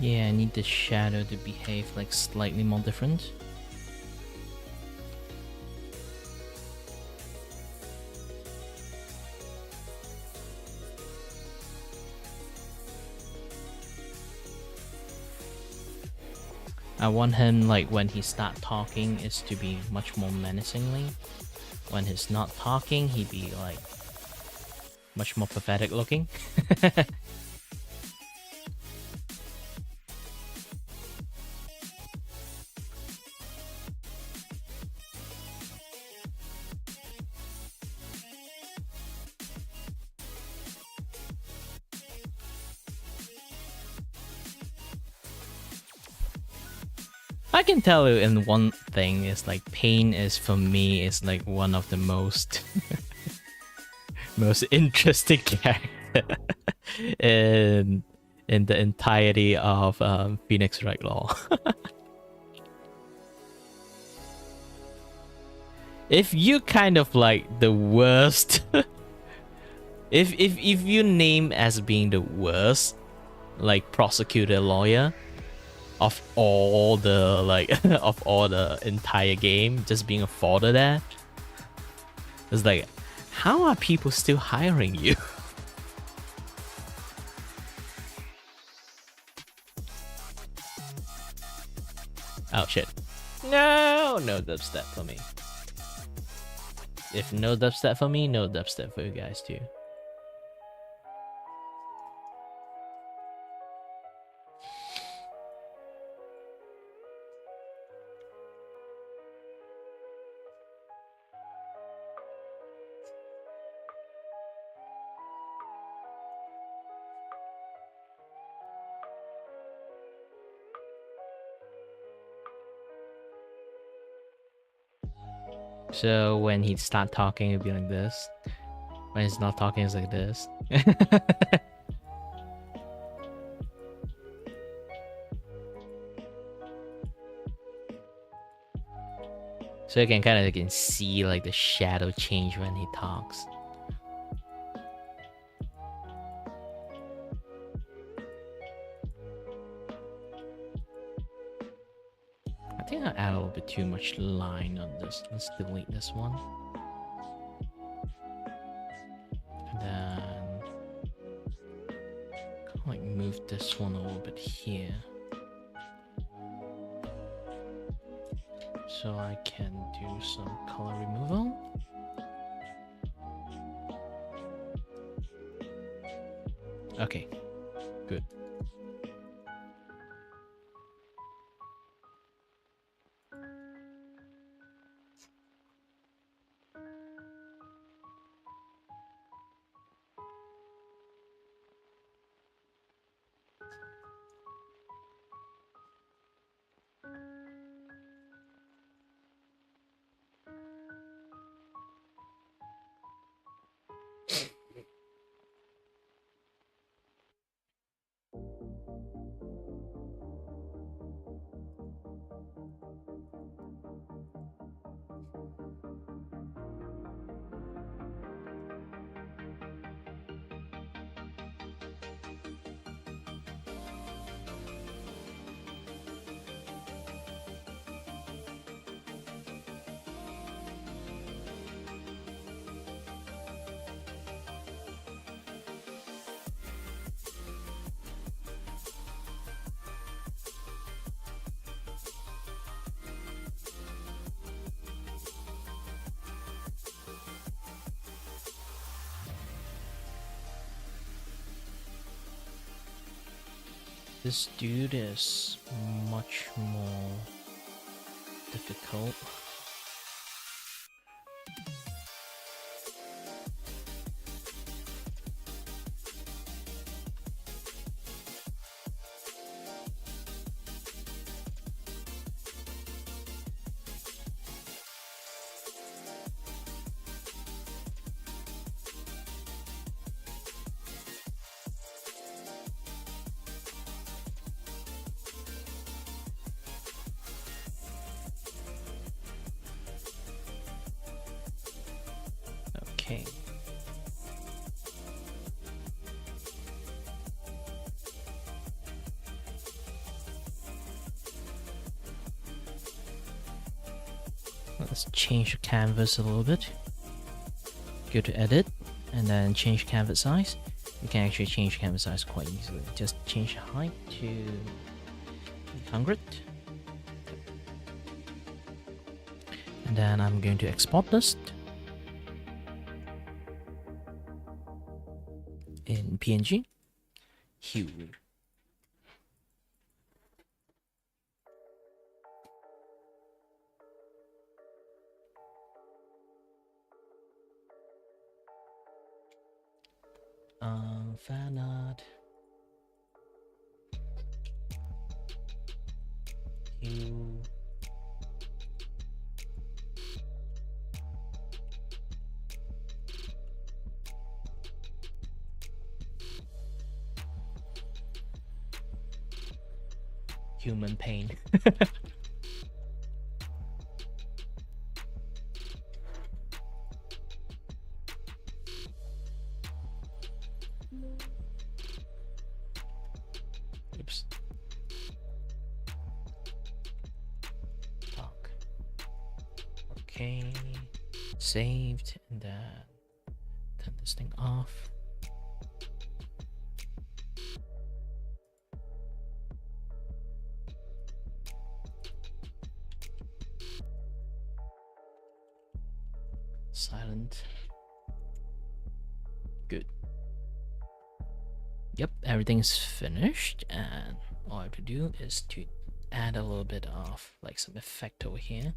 Speaker 1: Yeah, I need the shadow to behave like slightly more different. I want him, like, when he start talking is to be much more menacingly. When he's not talking, he'd be like much more pathetic looking. I can tell you in one thing is like Pain is for me is like one of the most most interesting character in the entirety of Phoenix Wright Law. If you kind of like the worst, if you name as being the worst, like prosecutor lawyer of all the like of all the entire game, just being a fodder there, it's like, how are people still hiring you? Oh shit. No dubstep for me. If no dubstep for me, no dubstep for you guys too. So when he'd start talking, it'd be like this. When he's not talking, it's like this. So you can kind of see like the shadow change when he talks. I think I add a little bit too much line on this. Let's delete this one. And then like move this one a little bit here. So I can do some color removal. Okay, good. This dude is much more difficult. Okay. Let's change the canvas a little bit. Go to edit and then change canvas size. You can actually change canvas size quite easily. Just change height to 800. And then I'm going to export this in PNG. Hue. Fan art. Hue. Human pain. Oops. Talk. Okay. Saved, and then turn this thing off. Silent. Good. Yep, everything's finished, and all I have to do is to add a little bit of like some effect over here.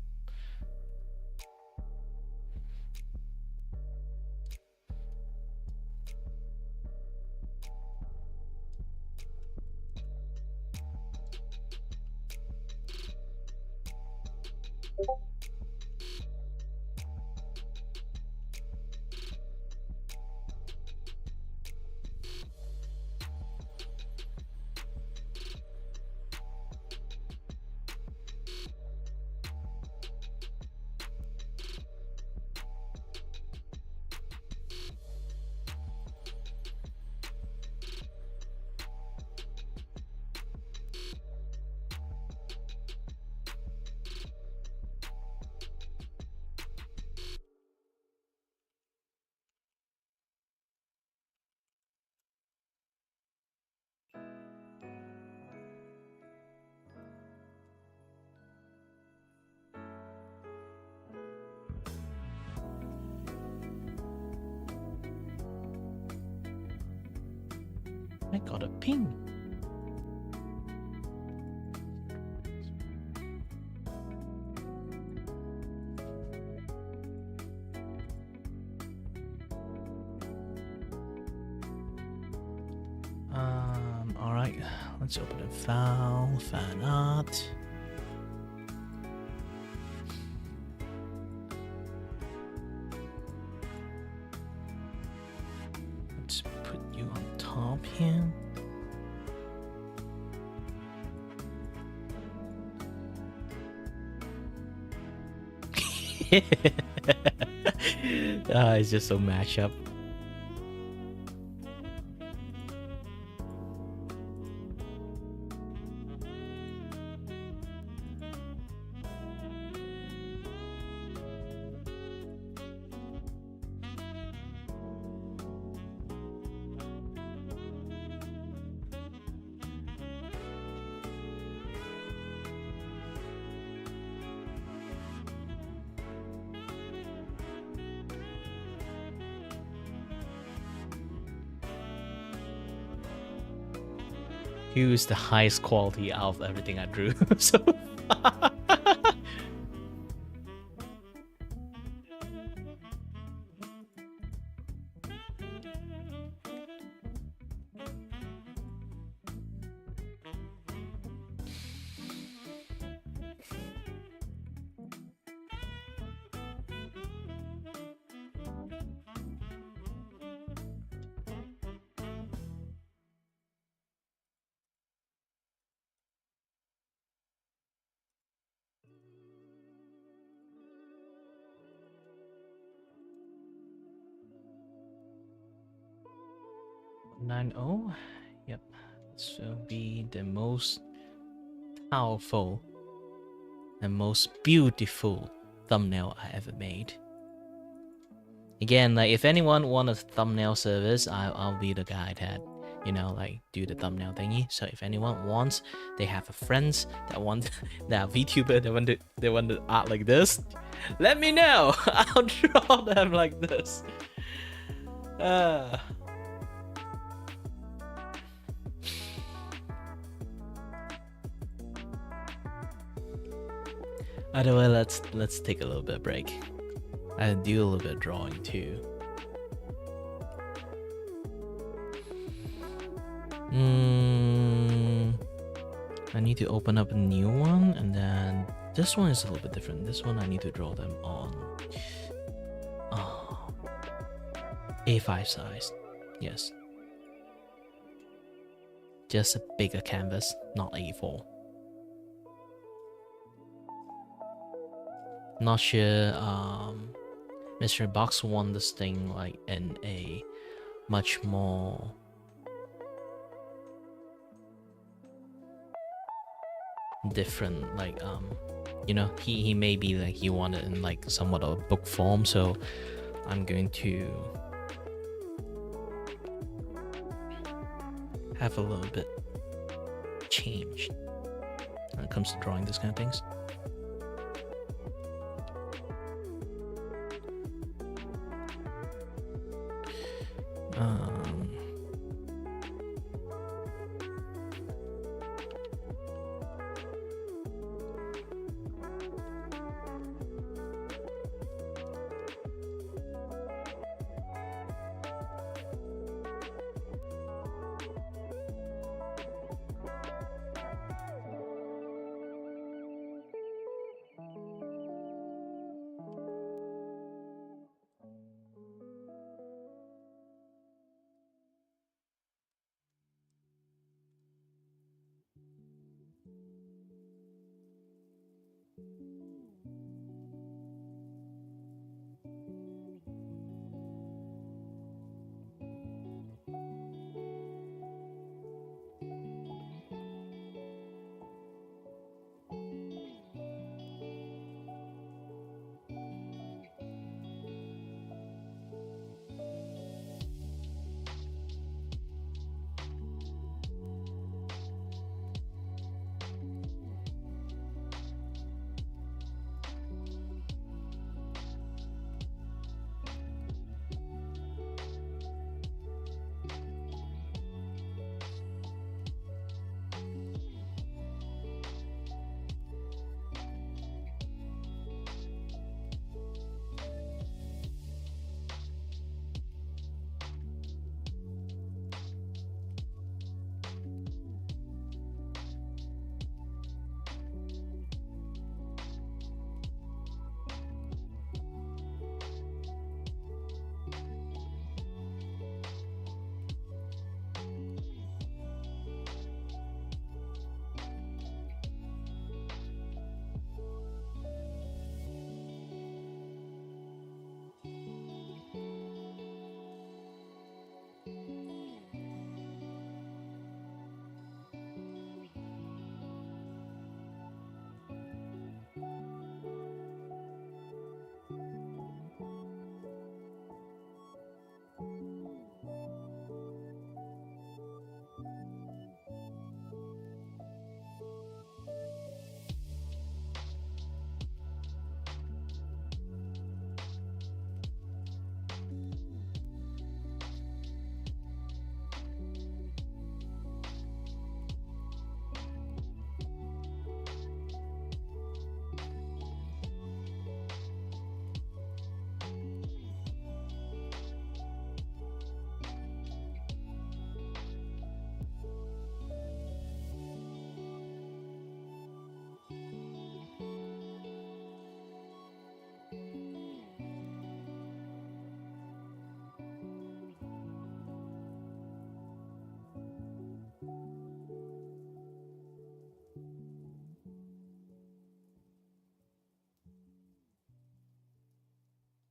Speaker 1: I got a ping. Alright, let's open a file, fan art. Let's put you on top here. It's just so mashup. Use the highest quality out of everything I drew. So .90. Yep, this will be the most powerful and most beautiful thumbnail I ever made. Again, like if anyone want a thumbnail service, I'll be the guy that, you know, like do the thumbnail thingy. So if anyone wants, they have a friends that want that VTuber they want to art like this, let me know. I'll draw them like this. Otherwise, let's take a little bit of break. I do a little bit of drawing too. I need to open up a new one, and then this one is a little bit different. This one I need to draw them on A5 size. Yes. Just a bigger canvas, not A4. Not sure Mr. Box won this thing like in a much more different, like you know, he maybe like he wanted in like somewhat of a book form, so I'm going to have a little bit change when it comes to drawing this kind of things.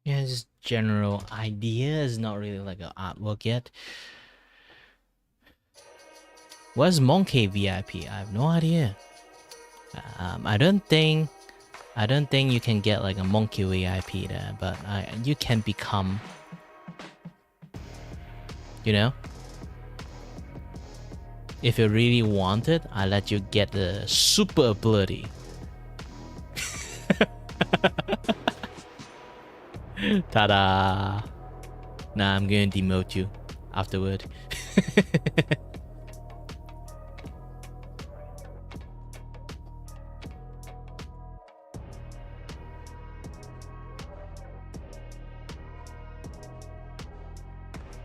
Speaker 1: Yeah, just general idea. Is not really like an artwork yet. What's Monkey VIP? I have no idea. I don't think I don't think you can get like a monkey VIP there, but you can become, you know? If you really want it, I let you get the super ability. Ta-da! Nah, I'm gonna demote you afterward.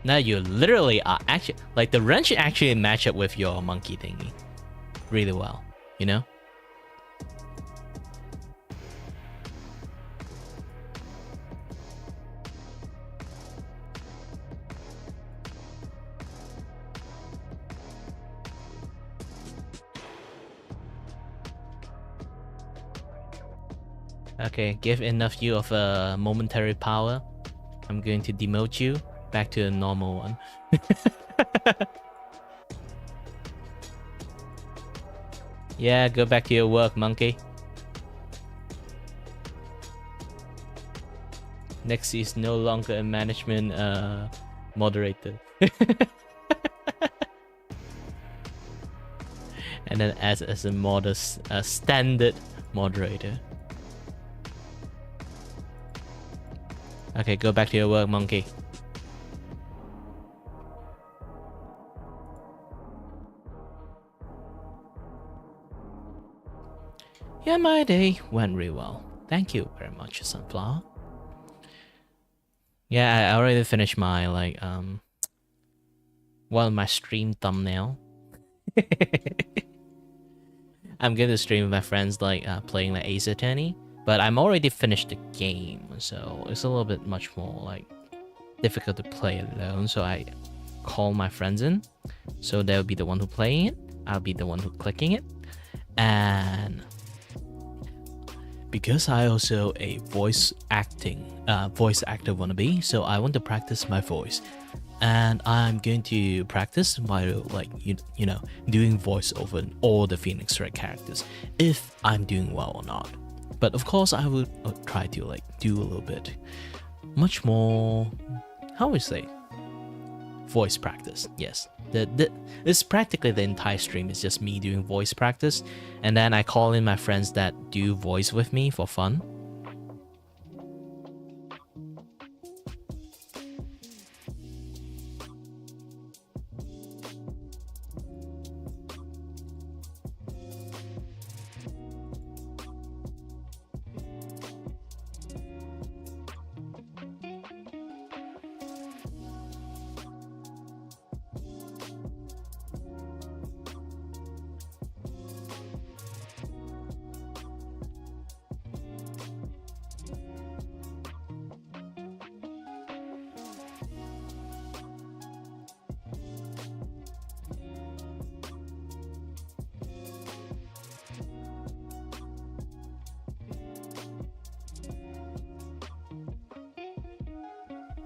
Speaker 1: Now you literally are actually like the wrench actually match up with your monkey thingy really well, you know? Okay, give enough you of a momentary power. I'm going to demote you back to a normal one. Yeah, go back to your work, monkey. Next is no longer a management moderator. And then as a modest standard moderator. Okay, go back to your work, monkey. Yeah, my day went really well. Thank you very much, Sunflower. Yeah, I already finished my my stream thumbnail. I'm gonna stream with my friends playing like Ace Attorney, but I'm already finished the game, so it's a little bit much more like difficult to play alone. So I call my friends in, so they'll be the one who playing it. I'll be the one who clicking it, and because I also a voice actor wannabe, so I want to practice my voice, and I'm going to practice while you know doing voiceover in all the Phoenix Wright characters if I'm doing well or not. But of course, I will try to do a little bit much more. How would you say? Voice practice. Yes. It's practically the entire stream is just me doing voice practice, and then I call in my friends that do voice with me for fun.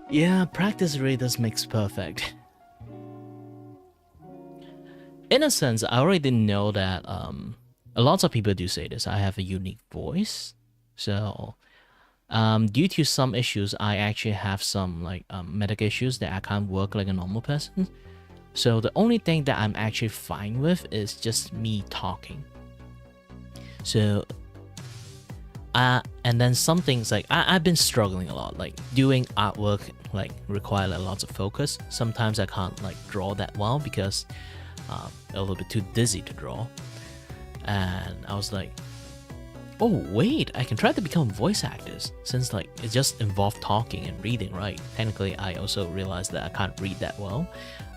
Speaker 1: Yeah, practice really does makes perfect. In a sense, I already know that a lot of people do say this. I have a unique voice, so due to some issues, I actually have some medical issues that I can't work like a normal person. So the only thing that I'm actually fine with is just me talking. So and then some things I've been struggling a lot, like doing artwork require lots of focus. Sometimes I can't draw that well because a little bit too dizzy to draw. And I was like, oh wait, I can try to become voice actors, since it just involved talking and reading, right? Technically, I also realized that I can't read that well.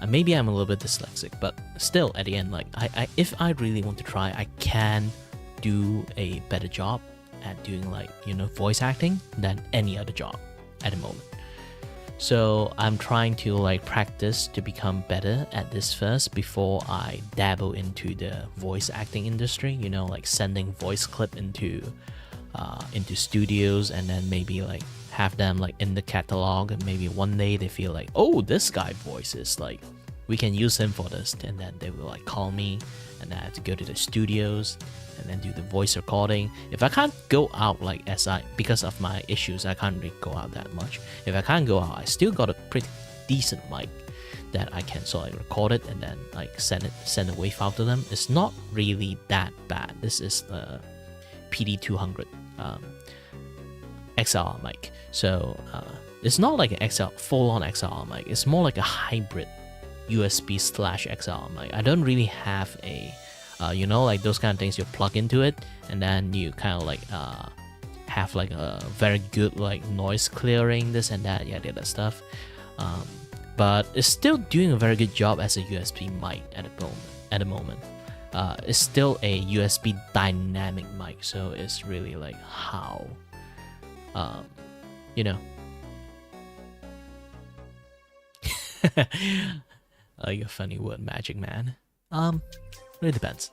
Speaker 1: Maybe I'm a little bit dyslexic, but still at the end, if I really want to try, I can do a better job at doing voice acting than any other job at the moment. So I'm trying to practice to become better at this first before I dabble into the voice acting industry, sending voice clip into studios, and then maybe have them in the catalog, and maybe one day they feel oh, this guy voices we can use him for this, and then they will call me and then I have to go to the studios and then do the voice recording. If I can't go out like because of my issues, I can't really go out that much. If I can't go out, I still got a pretty decent mic that I can sort of record it and then like send a wave file to them. It's not really that bad. This is the PD200 XLR mic, so it's not like an full-on XLR mic. It's more like a hybrid USB/XLR mic. I don't really have a like those kind of things you plug into it and then you kind of like have like a very good like noise clearing, this and that, yeah, that stuff. But it's still doing a very good job as a USB mic at the moment. It's still a USB dynamic mic, so it's really like how, like a funny word, magic man. Really depends.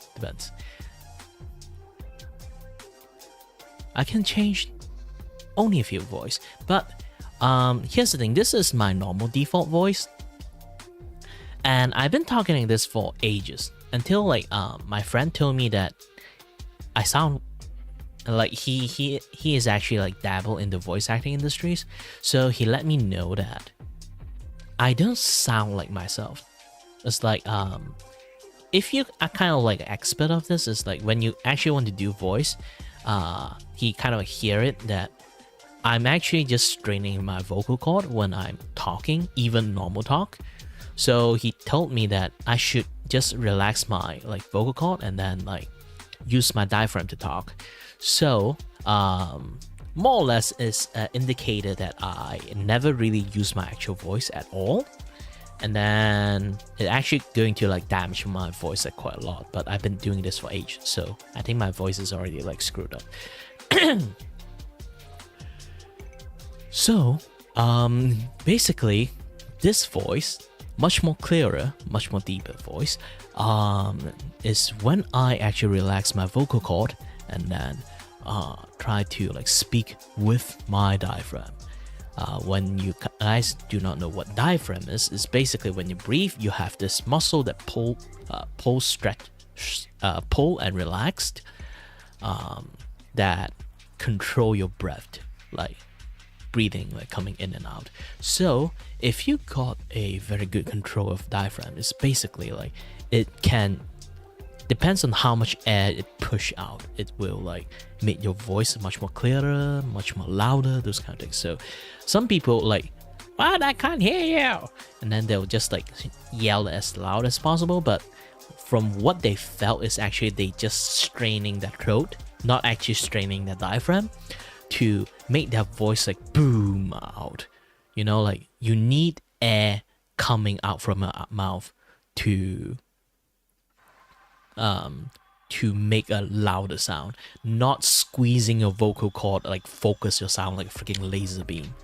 Speaker 1: I can change only a few voice, but here's the thing. This is my normal default voice, and I've been targeting this for ages until like my friend told me that I sound like he is actually like dabble in the voice acting industries, so he let me know that I don't sound like myself. It's like if you are kind of like an expert of this, it's like when you actually want to do voice, he kind of hear it that I'm actually just straining my vocal cord when I'm talking, even normal talk. So he told me that I should just relax my like vocal cord and then like use my diaphragm to talk. So more or less is an indicator that I never really use my actual voice at all. And then it actually going to like damage my voice like quite a lot. But I've been doing this for ages, so I think my voice is already like screwed up. So basically this voice, much more clearer, much more deeper voice, is when I actually relax my vocal cord and then try to like speak with my diaphragm. When you guys do not know what diaphragm is, it's basically when you breathe, you have this muscle that pull and relaxed, that control your breath, like breathing, like coming in and out. So if you got a very good control of diaphragm, it's basically like it can, depends on how much air it push out, it will like make your voice much more clearer, much more louder, those kind of things. So some people like, what, I can't hear you, and then they'll just like yell as loud as possible, but from what they felt is actually they just straining their throat, not actually straining their diaphragm to make their voice like boom out. You know, like you need air coming out from your mouth to make a louder sound, not squeezing your vocal cord, like focus your sound like a freaking laser beam.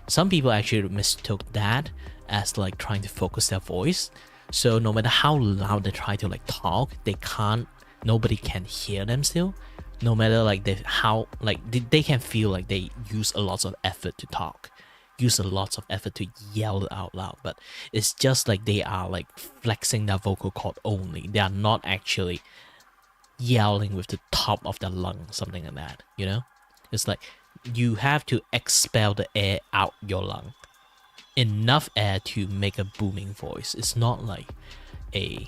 Speaker 1: Some people actually mistook that as like trying to focus their voice. So no matter how loud they try to like talk, nobody can hear them still. No matter like they can feel like they use a lot of effort to talk, use a lot of effort to yell out loud, but it's just like they are like flexing their vocal cord only. They are not actually yelling with the top of their lung, something like that, you know? It's like you have to expel the air out your lung, enough air to make a booming voice. It's not like a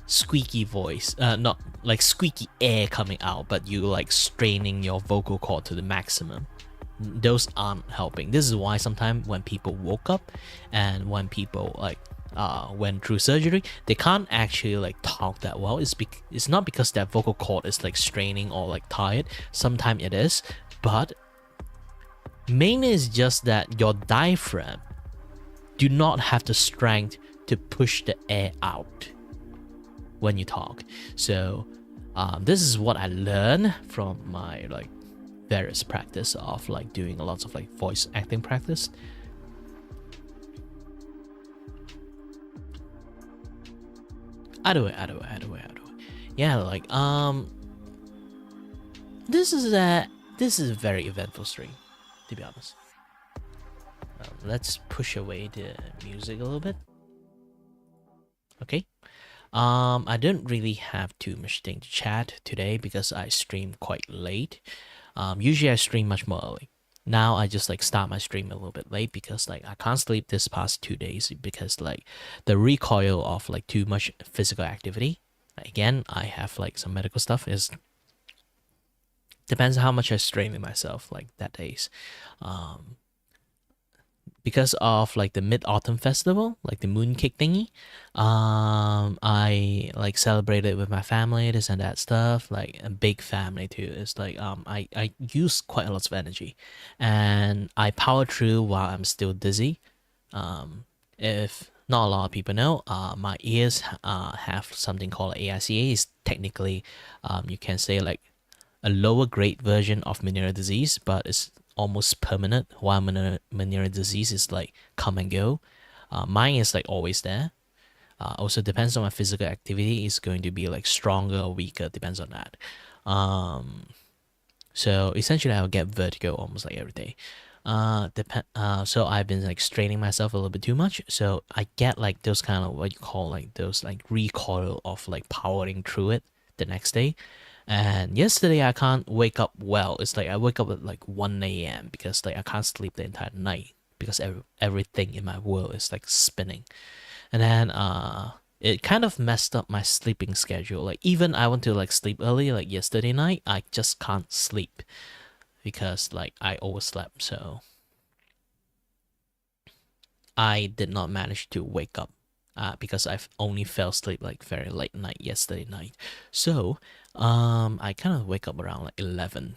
Speaker 1: squeaky voice, not like squeaky air coming out, but you like straining your vocal cord to the maximum. Those aren't helping. This is why sometimes when people woke up and when people like went through surgery, they can't actually like talk that well. It's not because their vocal cord is like straining or like tired. Sometimes it is, but mainly it's just that your diaphragm do not have the strength to push the air out when you talk. So this is what I learned from my like various practice of like doing a lot of like voice acting practice. Either way. Yeah, like this is a very eventful stream, to be honest. Let's push away the music a little bit. Okay. I didn't really have too much thing to chat today because I streamed quite late. Usually I stream much more early. Now I just like start my stream a little bit late because like I can't sleep this past 2 days because like the recoil of like too much physical activity. Again, I have like some medical stuff. Is depends how much I strain in myself like that days. Um, because of like the Mid Autumn Festival, like the mooncake thingy, I like celebrated with my family, this and that stuff. Like a big family too. It's like I use quite a lot of energy, and I power through while I'm still dizzy. If not a lot of people know, my ears have something called AICA. Is technically, you can say like a lower grade version of Meniere's disease, but it's almost permanent. While Meniere's disease is like come and go, mine is like always there. Also depends on my physical activity. It's going to be like stronger or weaker. Depends on that. Um, so essentially, I'll get vertigo almost like every day. So I've been like straining myself a little bit too much. So I get like those kind of what you call like those like recoil of like powering through it the next day. And yesterday I can't wake up well. It's like I wake up at like 1 a.m. because like I can't sleep the entire night because everything in my world is like spinning. And then it kind of messed up my sleeping schedule. Like even I want to like sleep early like yesterday night, I just can't sleep because like I overslept. So I did not manage to wake up because I've only fell asleep like very late night yesterday night. So I kind of wake up around like 11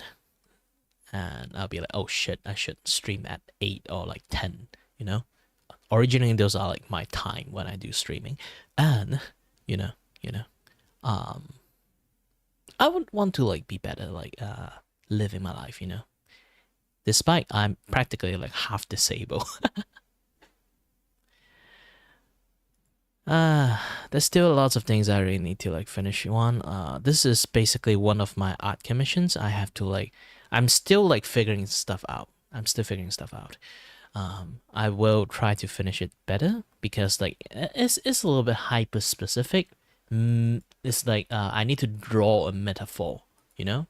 Speaker 1: and I'll be like, oh shit, I should stream at 8 or like 10, you know? Originally those are like my time when I do streaming. And you know, you know, um I would want to like be better like living my life, you know. Despite I'm practically like half disabled. There's still lots of things I really need to like finish on. This is basically one of my art commissions. I have to like, I'm still like figuring stuff out. I'm still figuring stuff out. I will try to finish it better because like it's a little bit hyper specific. It's like I need to draw a metaphor. You know,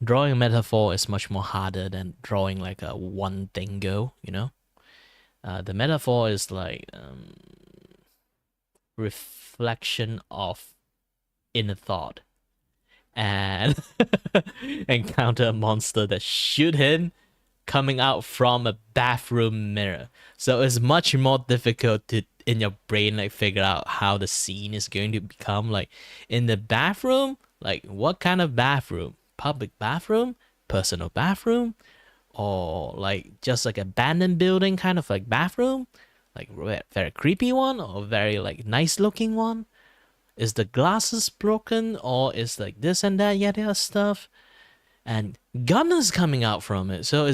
Speaker 1: drawing a metaphor is much more harder than drawing like a one thing go. You know, the metaphor is like reflection of inner thought and encounter a monster that shoot him coming out from a bathroom mirror. So it's much more difficult to in your brain like figure out how the scene is going to become like in the bathroom, like what kind of bathroom? Public bathroom? Personal bathroom? Or like just like abandoned building kind of like bathroom? Like very creepy one or very like nice looking one? Is the glasses broken or is like this and that yada stuff? And gun is coming out from it, so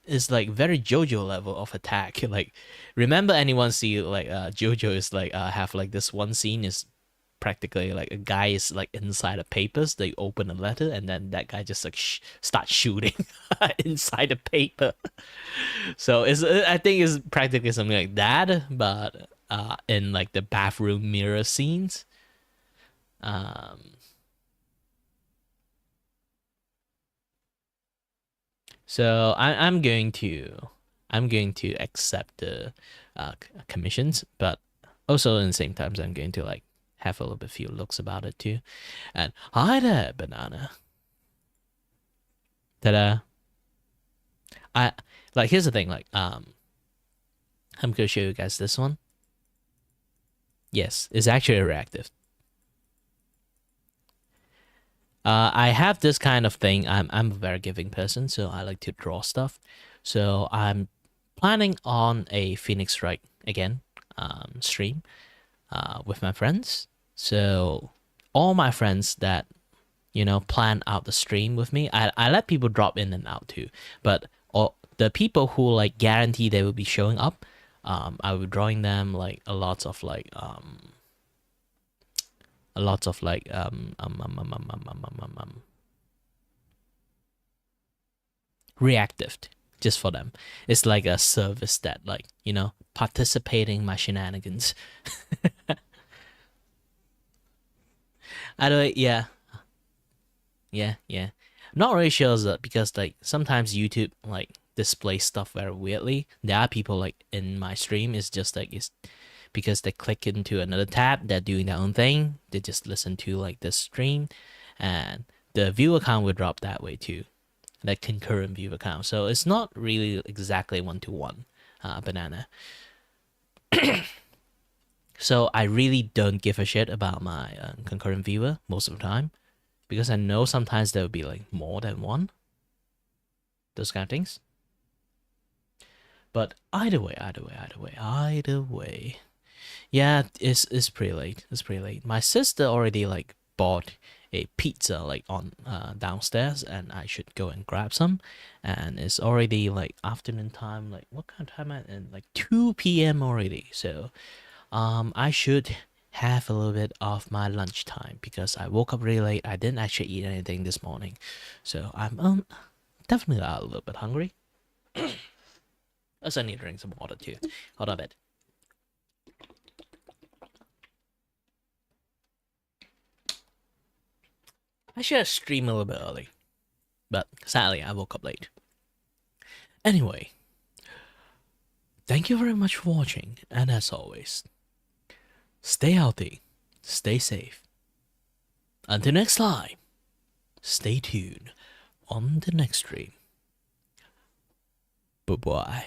Speaker 1: it's like very JoJo level of attack. Like, remember anyone see like JoJo is like have like this one scene is practically like a guy is like inside the papers. They open a letter and then that guy just like starts shooting inside the paper. So it's I think it's practically something like that, but in like the bathroom mirror scenes. Um, so I'm going to accept the commissions, but also in the same times I'm going to like have a little bit few looks about it too. And hi there, banana. Ta-da. I like here's the thing, like I'm gonna show you guys this one. Yes, it's actually reactive. I have this kind of thing. I'm a very giving person, so I like to draw stuff. So I'm planning on a Phoenix Wright again stream with my friends. So all my friends that plan out the stream with me, I let people drop in and out too. But all the people who like guarantee they will be showing up, I will drawing them like a lot of like reactive just for them. It's like a service that like participating my shenanigans. Either way, yeah, yeah. I'm not really sure that because like sometimes YouTube like displays stuff very weirdly. There are people like in my stream is just like it's because they click into another tab, they're doing their own thing. They just listen to like the stream, and the view account will drop that way too, like concurrent view account. So it's not really exactly 1-to-1 banana. So I really don't give a shit about my concurrent viewer most of the time because I know sometimes there will be like more than one, those kind of things. But either way. Yeah, it's pretty late. It's pretty late. My sister already like bought a pizza like on downstairs, and I should go and grab some. And it's already like afternoon time. Like what kind of time? Like 2 p.m. already. So I should have a little bit of my lunchtime because I woke up really late. I didn't actually eat anything this morning, so I'm definitely a little bit hungry. Also, I need to drink some water too. Hold on a bit. I should have streamed a little bit early, but sadly I woke up late. Anyway, thank you very much for watching, and as always, stay healthy, stay safe. Until next time, stay tuned on the next stream. Bye bye.